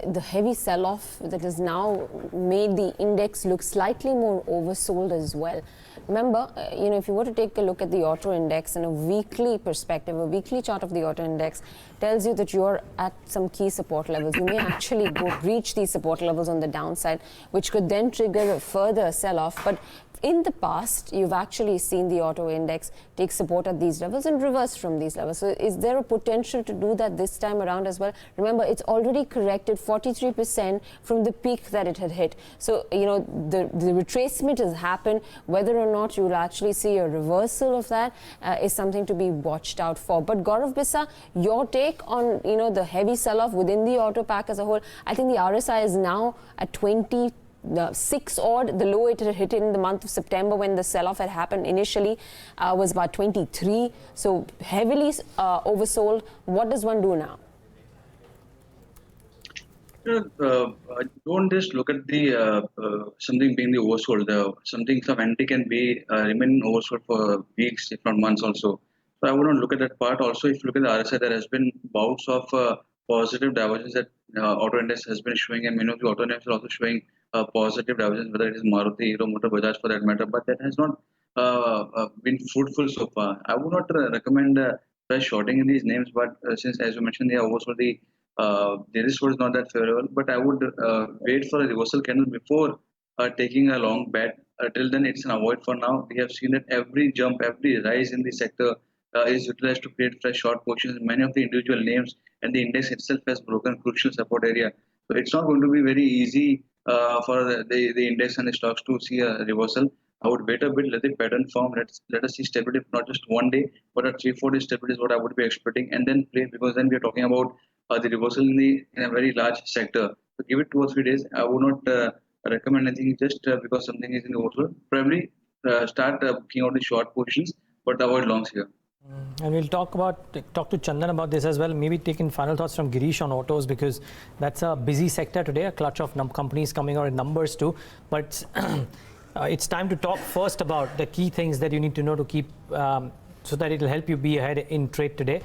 The heavy sell-off that has now made the index look slightly more oversold as well. Remember, if you were to take a look at the auto index in a weekly perspective, a weekly chart of the auto index tells you that you're at some key support levels. You may actually breach these support levels on the downside, which could then trigger a further sell-off. But in the past, you've actually seen the auto index take support at these levels and reverse from these levels. So is there a potential to do that this time around as well? Remember, it's already corrected 43% from the peak that it had hit. So, the retracement has happened. Whether or not you'll actually see a reversal of that is something to be watched out for. But Gaurav Bisa, your take on, the heavy sell-off within the auto pack as a whole. I think the RSI is now at 26 odd. The low it had hit in the month of September when the sell-off had happened initially was about 23. So heavily oversold. What does one do now? Don't just look at the something being the oversold. Some entity can be remain oversold for weeks, if not months also. So I would not look at that part. Also, if you look at the RSI, there has been bouts of positive divergence that auto index has been showing, and many of the auto index are also showing positive divergence, whether it is Maruti, Hero, Motor, Bajaj for that matter. But that has not been fruitful so far. I would not recommend fresh shorting in these names, but since, as you mentioned, they are oversold, the risk was not that favorable. But I would wait for a reversal candle before taking a long bet. Till then, it's an avoid for now. We have seen that every jump, every rise in the sector is utilized to create fresh short positions in many of the individual names, and the index itself has broken crucial support area. So it's not going to be very easy for the index and the stocks to see a reversal. I would wait a bit, let the pattern form, let us see stability, not just one day, but a 3-4 day stability is what I would be expecting, and then play, because then we are talking about the reversal in a very large sector. So give it 2 or 3 days. I would not recommend anything just because something is in the reversal. Probably start booking out the short positions, but avoid longs here. And we'll talk to Chandan about this as well. Maybe taking final thoughts from Girish on autos, because that's a busy sector today, a clutch of companies coming out in numbers too. But it's time to talk first about the key things that you need to know to keep so that it will help you be ahead in trade today.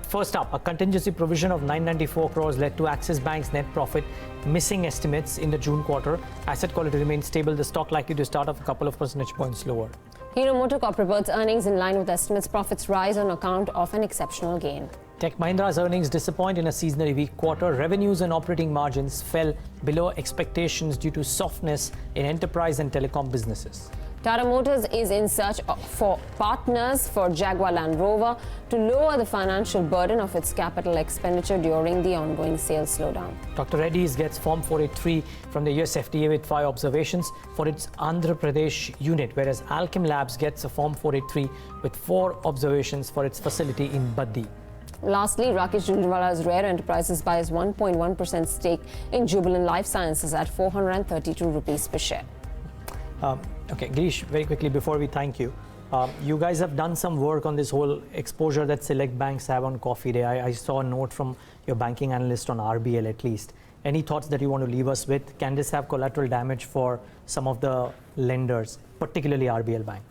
First up, a contingency provision of 994 crores led to Axis Bank's net profit missing estimates in the June quarter. Asset quality remains stable. The stock likely to start off a couple of percentage points lower. Hero MotoCorp reports earnings in line with estimates. Profits rise on account of an exceptional gain. Tech Mahindra's earnings disappoint in a seasonally weak quarter. Revenues and operating margins fell below expectations due to softness in enterprise and telecom businesses. Tata Motors is in search for partners for Jaguar Land Rover to lower the financial burden of its capital expenditure during the ongoing sales slowdown. Dr. Reddy's gets Form 483 from the US FDA with 5 observations for its Andhra Pradesh unit, whereas Alchem Labs gets a Form 483 with 4 observations for its facility in Baddi. Lastly, Rakesh Jhunjhunwala's Rare Enterprises buys 1.1% stake in Jubilant Life Sciences at 432 rupees per share. Okay, Girish, very quickly before we thank you, you guys have done some work on this whole exposure that select banks have on Coffee Day. I saw a note from your banking analyst on RBL at least. Any thoughts that you want to leave us with? Can this have collateral damage for some of the lenders, particularly RBL Bank?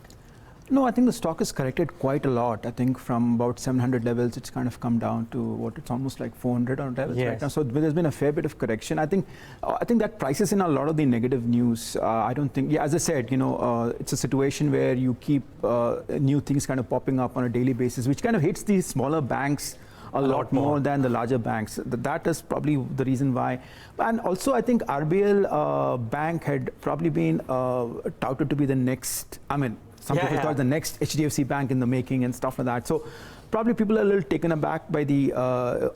No, I think the stock has corrected quite a lot. I think from about 700 levels, it's kind of come down to what it's almost like 400 on levels right now. So there's been a fair bit of correction. I think that prices in a lot of the negative news. I don't think, as I said, it's a situation where you keep new things kind of popping up on a daily basis, which kind of hits these smaller banks a lot more than the larger banks. That is probably the reason why. And also, I think RBL Bank had probably been touted to be the next, some people thought the next HDFC Bank in the making and stuff like that. So probably people are a little taken aback by the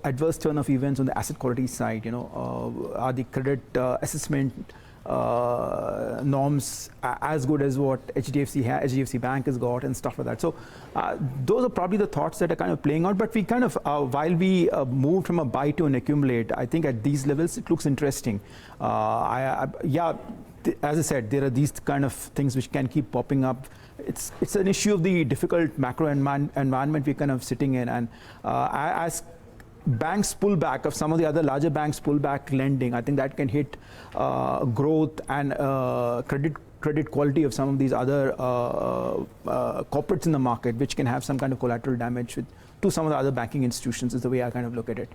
adverse turn of events on the asset quality side. Are the credit assessment norms as good as what HDFC Bank has got and stuff like that. So those are probably the thoughts that are kind of playing out. But we kind of, while we moved from a buy to an accumulate, I think at these levels it looks interesting. As I said, there are these kind of things which can keep popping up. It's an issue of the difficult macro environment we're kind of sitting in, and as banks pull back, of some of the other larger banks pull back lending, I think that can hit growth and credit quality of some of these other corporates in the market, which can have some kind of collateral damage to some of the other banking institutions, is the way I kind of look at it.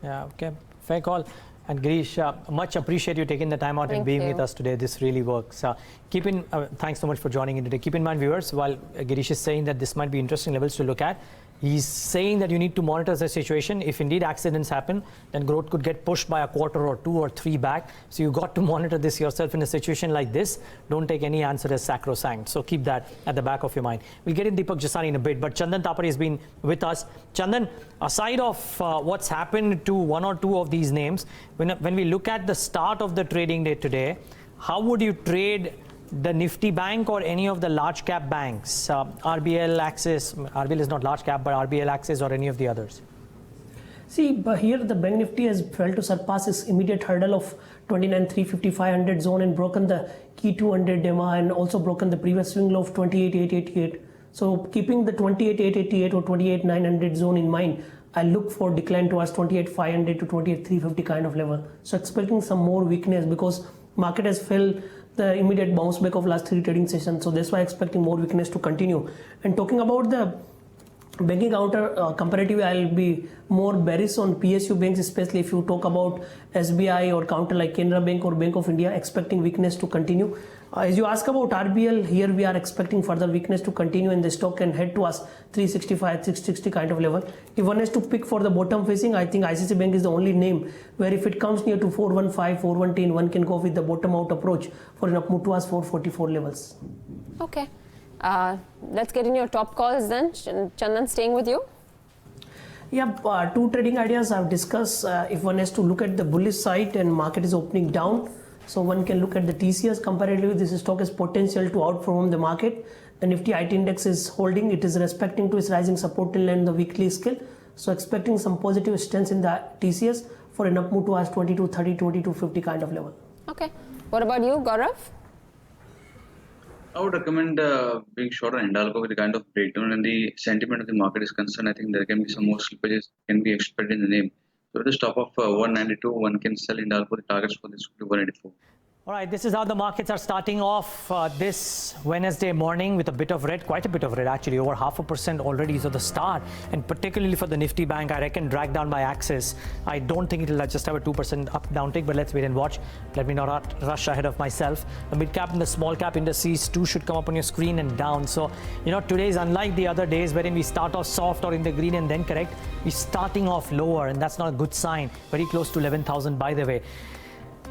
Yeah, okay, fair call. And Girish, much appreciate you taking the time out and being with us today. This really works. Thanks so much for joining in today. Keep in mind, viewers, while Girish is saying that this might be interesting levels to look at, he's saying that you need to monitor the situation. If indeed accidents happen, then growth could get pushed by a quarter or 2 or 3 back. So you've got to monitor this yourself in a situation like this. Don't take any answer as sacrosanct. So keep that at the back of your mind. We'll get in Deepak Jasani in a bit, but Chandan Thapare has been with us. Chandan, aside of what's happened to one or two of these names, when we look at the start of the trading day today, how would you trade the Nifty Bank or any of the large cap banks, RBL, Axis? RBL is not large cap, but RBL, Axis, or any of the others? See, but here the Bank Nifty has failed to surpass its immediate hurdle of 29,350-500 zone and broken the key 200 EMA and also broken the previous swing low of 28,888. So keeping the 28,888 or 28,900 zone in mind, I look for decline towards 28,500 to 28,350 kind of level. So expecting some more weakness because market has failed the immediate bounce back of last 3 trading sessions. So that's why expecting more weakness to continue. And talking about the banking counter comparatively, I'll be more bearish on PSU banks, especially if you talk about SBI or counter like Canara Bank or Bank of India, expecting weakness to continue. As you ask about RBL, here we are expecting further weakness to continue and the stock can head towards 365, 660 kind of level. If one has to pick for the bottom facing, I think ICICI Bank is the only name where if it comes near to 415, 410, one can go with the bottom out approach for an up move towards 444 levels. Okay. Let's get in your top calls then. Chandan, staying with you. Yeah, 2 trading ideas I've discussed. If one has to look at the bullish side and market is opening down, so one can look at the TCS. Comparatively, this stock has potential to outperform the market. The Nifty IT index is holding. It is respecting to its rising support till and the weekly scale. So expecting some positive stance in the TCS for an up move towards 2230, 2250 kind of level. Okay. What about you, Gaurav? I would recommend being short on Hindalco with the kind of breakdown and the sentiment of the market is concerned. I think there can be some more slippages can be expected in the name. So at the stop of 192, one can sell Hindalco. The targets for this could be 184. All right, this is how the markets are starting off this Wednesday morning with a bit of red, quite a bit of red actually, over 0.5% already is at the start. And particularly for the Nifty Bank, I reckon dragged down by Axis. I don't think it'll just have a 2% up down tick, but let's wait and watch. Let me not rush ahead of myself. The mid cap and the small cap indices too should come up on your screen and down. So, today is unlike the other days wherein we start off soft or in the green and then correct. We're starting off lower and that's not a good sign. Very close to 11,000 by the way.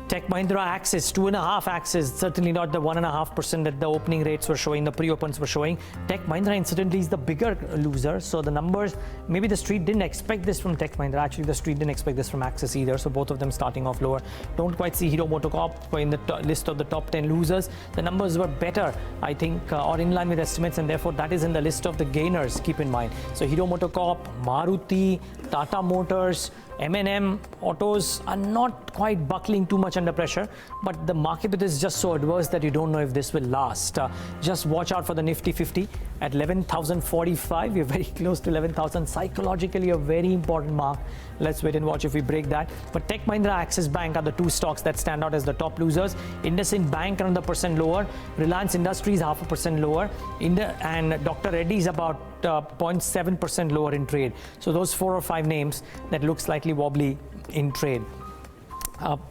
Tech Mahindra Axis, 2.5 Axis, certainly not the 1.5% that the opening rates were showing, the pre-opens were showing. Tech Mahindra incidentally is the bigger loser. So the numbers, maybe the street didn't expect this from Tech Mahindra. Actually, the street didn't expect this from Axis either. So both of them starting off lower. Don't quite see Hero MotoCorp in the list of the top 10 losers. The numbers were better, I think, or in line with estimates, and therefore that is in the list of the gainers, keep in mind. So Hero MotoCorp, Maruti, Tata Motors, M&M autos are not quite buckling too much under pressure, but the market is just so adverse that you don't know if this will last. Just watch out for the Nifty 50 at 11,045. We're very close to 11,000. Psychologically, a very important mark. Let's wait and watch if we break that. But Tech Mahindra, Axis Bank are the two stocks that stand out as the top losers. IndusInd Bank around the percent lower. Reliance Industries 0.5% lower. And Dr. Reddy is about 0.7% lower in trade. So those 4 or 5 names that look slightly wobbly in trade.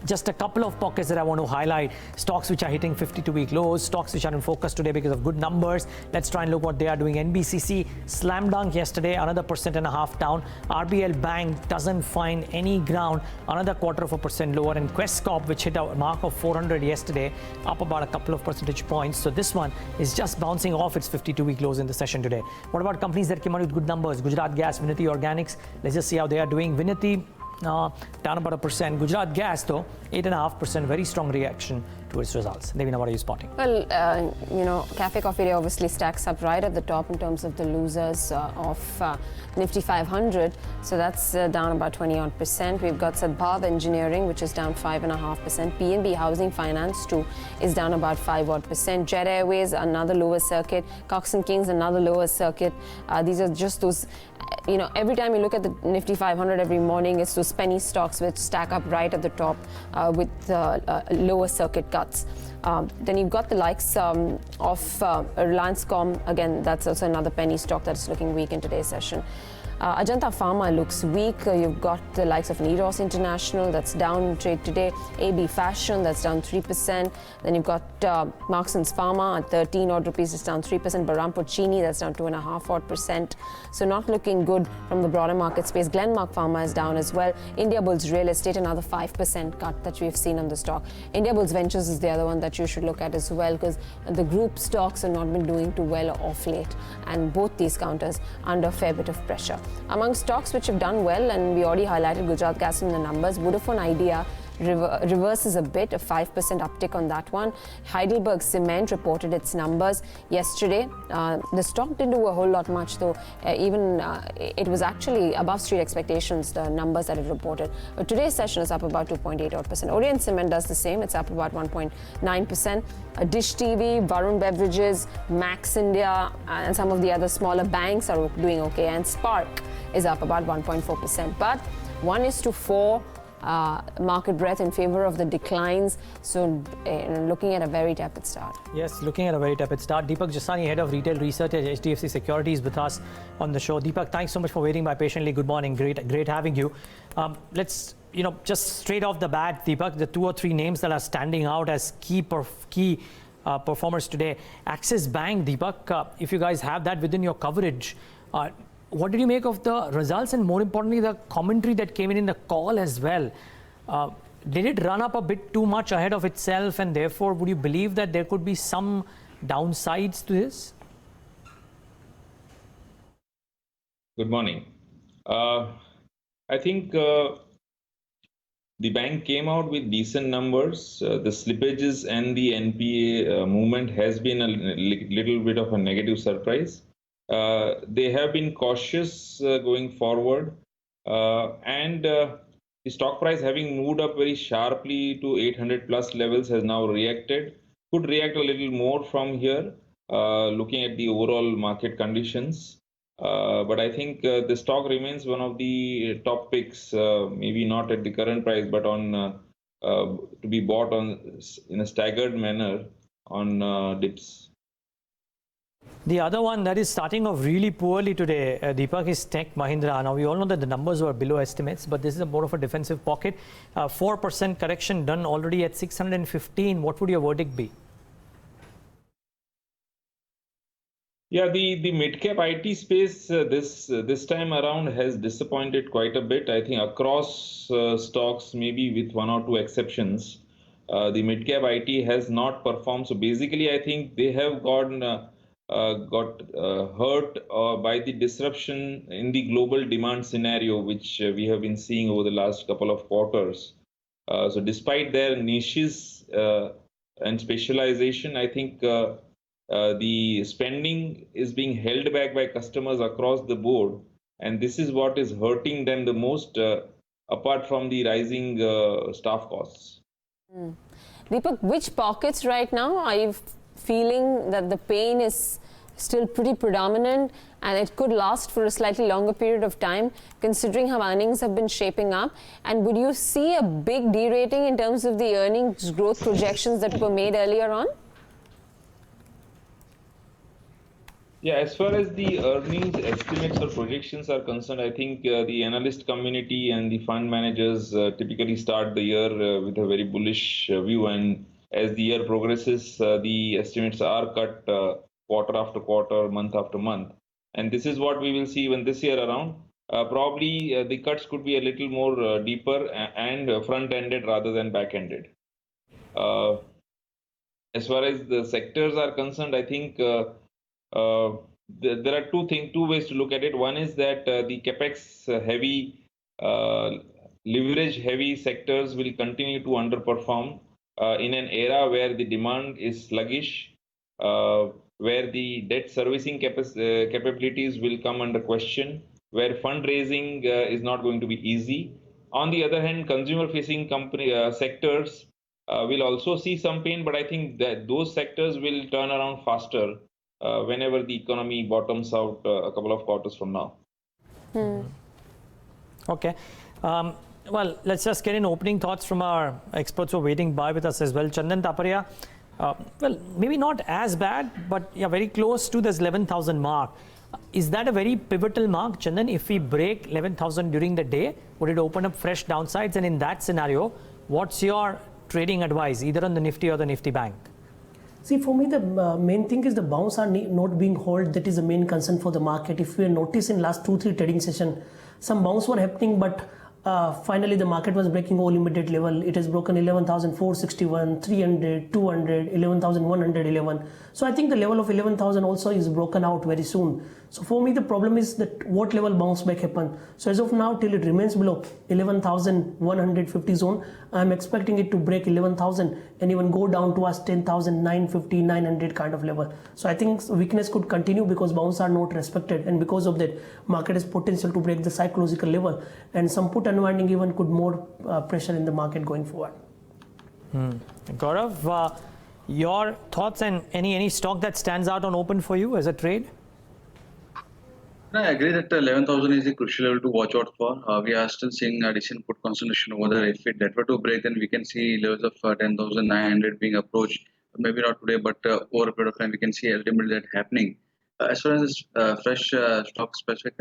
Just a couple of pockets that I want to highlight. Stocks which are hitting 52-week lows, stocks which are in focus today because of good numbers. Let's try and look what they are doing. NBCC slam dunk yesterday, another 1.5% down. RBL Bank doesn't find any ground, another 0.25% lower. And Quest Corp, which hit a mark of 400 yesterday, up about a couple of percentage points. So this one is just bouncing off its 52-week lows in the session today. What about companies that came out with good numbers? Gujarat Gas, Vinati Organics. Let's just see how they are doing. Vinati down about 1%. Gujarat Gas, though, 8.5%. Very strong reaction to its results. Devina, what are you spotting? Well, Cafe Coffee Day obviously stacks up right at the top in terms of the losers of Nifty 500. So that's down about 20-odd%. We've got Sadbhav Engineering, which is down 5.5%. PNB Housing Finance, too, is down about 5-odd%. Jet Airways, another lower circuit. Cox & Kings, another lower circuit. These are just those, every time you look at the Nifty 500 every morning, it's those penny stocks which stack up right at the top with lower circuit cuts. Then you've got the likes of Reliance Com. Again, that's also another penny stock that's looking weak in today's session. Ajanta Pharma looks weak. You've got the likes of Neros International, that's down trade today. AB Fashion, that's down 3%. Then you've got Marksans Pharma at 13-odd rupees, it's down 3%. Berhampur Chini, that's down 2.5-odd%. So not looking good from the broader market space. Glenmark Pharma is down as well. India Bulls Real Estate, another 5% cut that we've seen on the stock. India Bulls Ventures is the other one that you should look at as well, because the group stocks have not been doing too well off late, and both these counters under a fair bit of pressure. Among stocks which have done well, and we already highlighted Gujarat Gas in the numbers, Vodafone Idea reverses a bit, a 5% uptick on that one. Heidelberg Cement reported its numbers yesterday. The stock didn't do a whole lot much, though. It was actually above street expectations, the numbers that it reported. But today's session is up about 2.8%. Orient Cement does the same. It's up about 1.9%. Dish TV, Varun Beverages, Max India, and some of the other smaller banks are doing okay. And Spark is up about 1.4%. But 1:4 market breadth in favor of the declines. So looking at a very tepid start. Yes, looking at a very tepid start. Deepak Jasani, Head of Retail Research at HDFC Securities, with us on the show. Deepak, thanks so much for waiting by patiently. Good morning. Great having you. Let's, just straight off the bat, Deepak, the 2 or 3 names that are standing out as key performers today. Axis Bank, Deepak, if you guys have that within your coverage, what did you make of the results, and more importantly, the commentary that came in the call as well? Did it run up a bit too much ahead of itself, and therefore would you believe that there could be some downsides to this? Good morning. I think the bank came out with decent numbers. The slippages and the NPA movement has been a little bit of a negative surprise. They have been cautious going forward, and the stock price, having moved up very sharply to 800 plus levels, has now reacted. Could react a little more from here, looking at the overall market conditions. But I think the stock remains one of the top picks, maybe not at the current price, but on to be bought on in a staggered manner on dips. The other one that is starting off really poorly today, Deepak, is Tech Mahindra. Now, we all know that the numbers were below estimates, but this is more of a defensive pocket. 4% correction done already at 615. What would your verdict be? Yeah, the mid-cap IT space this time around has disappointed quite a bit. I think across stocks, maybe with 1 or 2 exceptions, the mid-cap IT has not performed. So basically, I think they have got hurt by the disruption in the global demand scenario, which we have been seeing over the last couple of quarters. So despite their niches and specialization, I think the spending is being held back by customers across the board. And this is what is hurting them the most, apart from the rising staff costs. Deepak, which pockets right now are you feeling that the pain is still pretty predominant, and it could last for a slightly longer period of time considering how earnings have been shaping up? And would you see a big derating in terms of the earnings growth projections that were made earlier on? Yeah, as far as the earnings estimates or projections are concerned, I think the analyst community and the fund managers typically start the year with a very bullish view, and as the year progresses, the estimates are cut quarter after quarter, month after month. And this is what we will see even this year around. Probably the cuts could be a little more deeper and front-ended rather than back-ended. As far as the sectors are concerned, I think there are two ways to look at it. One is that the capex heavy, leverage heavy sectors will continue to underperform in an era where the demand is sluggish, where the debt servicing capabilities will come under question, where fundraising is not going to be easy. On the other hand, consumer facing sectors will also see some pain, but I think that those sectors will turn around faster whenever the economy bottoms out a couple of quarters from now. Okay. Well, let's just get in opening thoughts from our experts who are waiting by with us as well. Chandan Taparia, well, maybe not as bad, but yeah, very close to this 11,000 mark. Is that a very pivotal mark, Chandan? If we break 11,000 during the day, would it open up fresh downsides? And in that scenario, what's your trading advice, either on the Nifty or the Nifty Bank? See, for me, the main thing is the bounce are not being held. That is the main concern for the market. If we notice in last 2-3 trading session, some bounce were happening, but finally the market was breaking all immediate level. It has broken 11,461, 300, 200, 11,111. So I think the level of 11,000 also is broken out very soon. So for me, the problem is that what level bounce back happen. So as of now, till it remains below 11,150 zone, I'm expecting it to break 11,000 and even go down towards 10,950, 900 kind of level. So I think weakness could continue because bounce are not respected, and because of that, market has potential to break the psychological level, and some put unwinding even could more pressure in the market going forward. Gaurav, your thoughts and any stock that stands out on open for you as a trade? I agree that 11,000 is a crucial level to watch out for. We are still seeing a decent put concentration over there. If that were to break, then we can see levels of 10,900 being approached. Maybe not today, but over a period of time, we can see ultimately that happening. As far as fresh stock-specific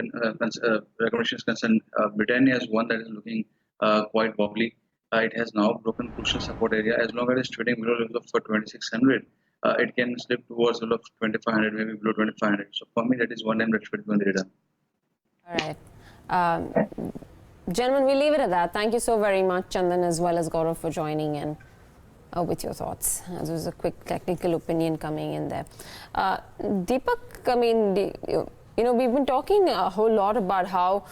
recommendations concerned, Britannia is one that is looking quite wobbly. It has now broken crucial support area. As long as it's trading below levels of 2,600, it can slip towards level of 2,500, maybe below 2,500. So for me, that is one time that should be on the radar. All right. Gentlemen, we'll leave it at that. Thank you so very much, Chandan, as well as Gaurav, for joining in with your thoughts. This was a quick technical opinion coming in there. Deepak, I mean, we've been talking a whole lot about how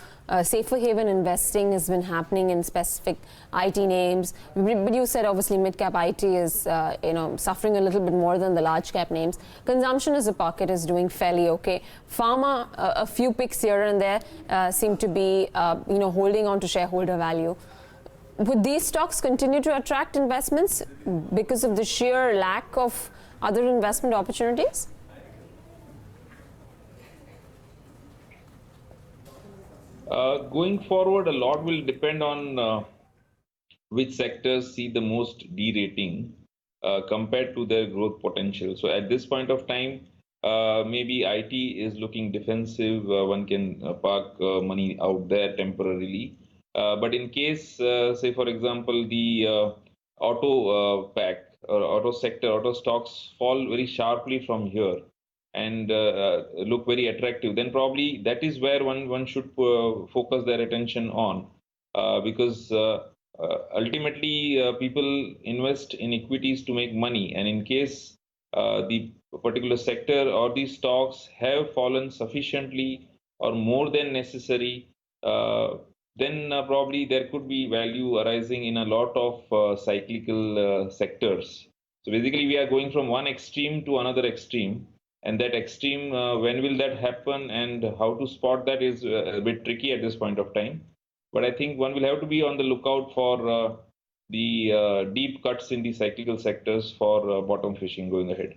safer haven investing has been happening in specific IT names. But you said obviously mid-cap IT is suffering a little bit more than the large cap names. Consumption as a pocket is doing fairly okay. Pharma, a few picks here and there seem to be holding on to shareholder value. Would these stocks continue to attract investments because of the sheer lack of other investment opportunities? Going forward, a lot will depend on which sectors see the most derating compared to their growth potential. So at this point of time, maybe IT is looking defensive. One can park money out there temporarily. But in case, say for example, the auto pack or auto sector, auto stocks fall very sharply from here and look very attractive, then probably that is where one should focus their attention on, because ultimately people invest in equities to make money, and in case the particular sector or these stocks have fallen sufficiently or more than necessary, then probably there could be value arising in a lot of cyclical sectors. So basically we are going from one extreme to another extreme, and that extreme, when will that happen and how to spot that is a bit tricky at this point of time. But I think one will have to be on the lookout for the deep cuts in the cyclical sectors for bottom fishing going ahead.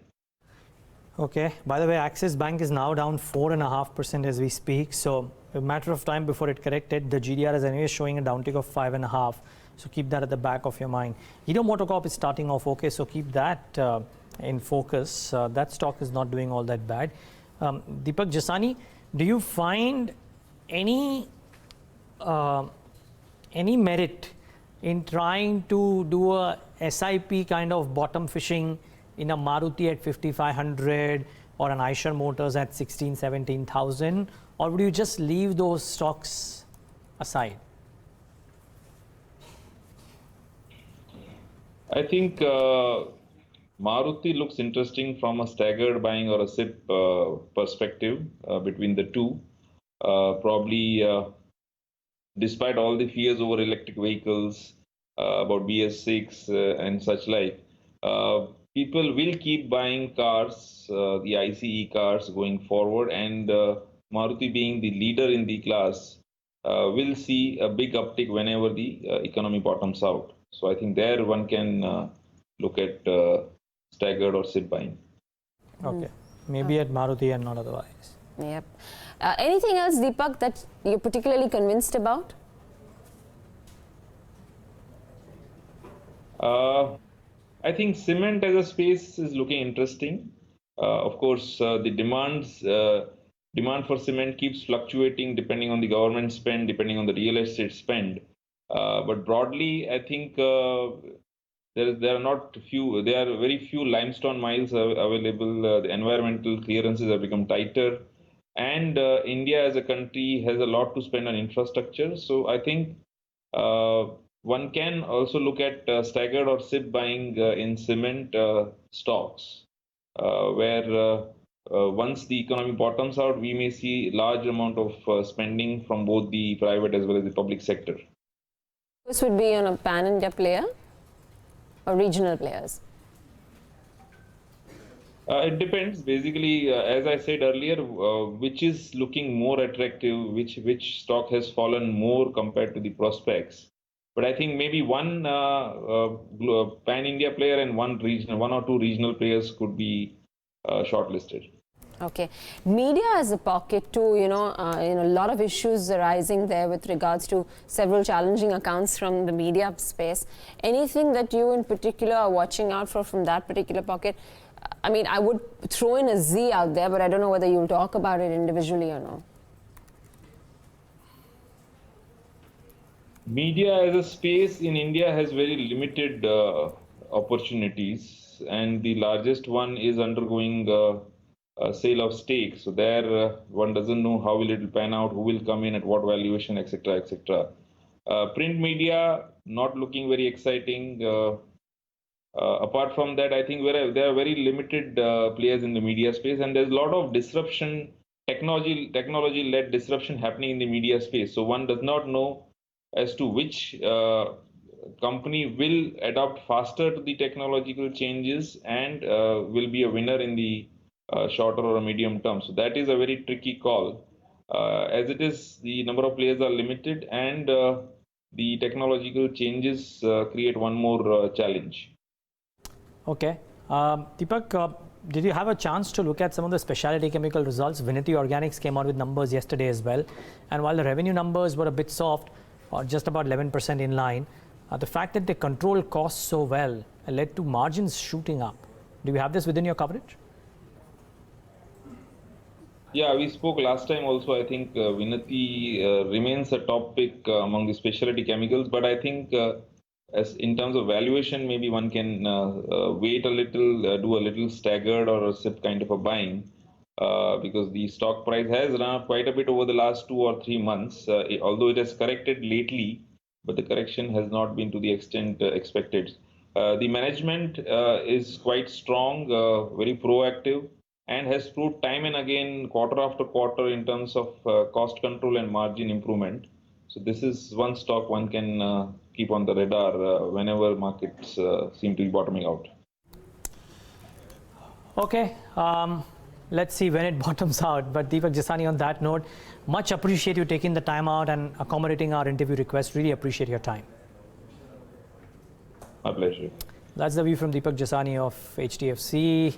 Okay. By the way, Axis Bank is now down 4.5% as we speak. So a matter of time before it corrected. The GDR is anyway showing a downtick of 5.5. So keep that at the back of your mind. Hero MotoCorp is starting off okay. So keep that in focus. That stock is not doing all that bad. Deepak Jasani, do you find any merit in trying to do a SIP kind of bottom fishing in a Maruti at 5,500 or an Eicher Motors at 16, 17,000, or would you just leave those stocks aside? I think Maruti looks interesting from a staggered buying or a SIP perspective between the two. Probably, despite all the fears over electric vehicles, about BS6 and such like, people will keep buying cars, the ICE cars going forward, and Maruti being the leader in the class will see a big uptick whenever the economy bottoms out. So I think there one can look at staggered or SIP buying. Okay. Maybe at Maruti and not otherwise. Yep. Anything else, Deepak, that you're particularly convinced about? I think cement as a space is looking interesting. Of course, the demand for cement keeps fluctuating depending on the government spend, depending on the real estate spend. But broadly, I think there are very few limestone mines available. The environmental clearances have become tighter, and India as a country has a lot to spend on infrastructure. So I think one can also look at staggered or SIP buying in cement stocks, where once the economy bottoms out, we may see large amount of spending from both the private as well as the public sector. This would be on a pan-India player or regional players? It depends. Basically, as I said earlier, which is looking more attractive, which stock has fallen more compared to the prospects. But I think maybe one pan-India player and one or two regional players could be shortlisted. Okay. Media as a pocket too, a lot of issues arising there with regards to several challenging accounts from the media space. Anything that you in particular are watching out for from that particular pocket? I mean, I would throw in a Z out there, but I don't know whether you'll talk about it individually or not. Media as a space in India has very limited opportunities, and the largest one is undergoing a sale of stake. So there one doesn't know how will it pan out, who will come in at what valuation, etc., etc. Print media not looking very exciting. Apart from that, I think there are very limited players in the media space, and there's a lot of disruption, technology-led disruption happening in the media space. So one does not know as to which company will adapt faster to the technological changes and will be a winner in the shorter or medium term. So that is a very tricky call. As it is, the number of players are limited, and the technological changes create one more challenge. Okay. Deepak, did you have a chance to look at some of the specialty chemical results? Vinati Organics came out with numbers yesterday as well. And while the revenue numbers were a bit soft, or just about 11% in line, the fact that they control costs so well led to margins shooting up. Do you have this within your coverage? Yeah, we spoke last time also. I think Vinati remains a top pick among the specialty chemicals, but I think as in terms of valuation, maybe one can wait a little, do a little staggered or a SIP kind of a buying, because the stock price has run up quite a bit over the last 2 or 3 months, although it has corrected lately, but the correction has not been to the extent expected. The management is quite strong, very proactive, and has proved time and again, quarter after quarter, in terms of cost control and margin improvement. So this is one stock one can keep on the radar whenever markets seem to be bottoming out. Okay. Let's see when it bottoms out. But Deepak Jasani, on that note, much appreciate you taking the time out and accommodating our interview request. Really appreciate your time. My pleasure. That's the view from Deepak Jasani of HDFC.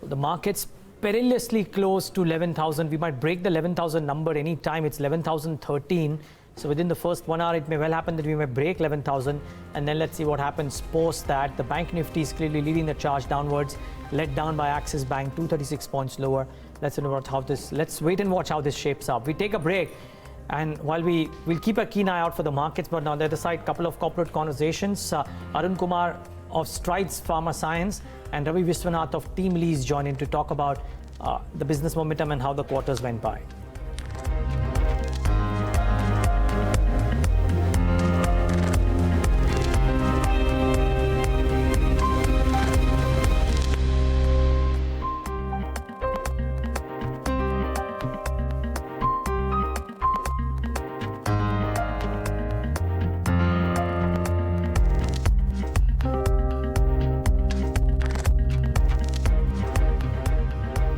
The markets perilously close to 11,000. We might break the 11,000 number any time. It's 11,013. So within the first 1 hour, it may well happen that we may break 11,000. And then let's see what happens post that. The Bank Nifty is clearly leading the charge downwards, led down by Axis Bank, 236 points lower. Let's wait and watch how this shapes up. We take a break. And while we'll keep a keen eye out for the markets, but on the other side, couple of corporate conversations. Arun Kumar of Strides Pharma Science and Ravi Viswanath of Team Lease join in to talk about the business momentum and how the quarters went by.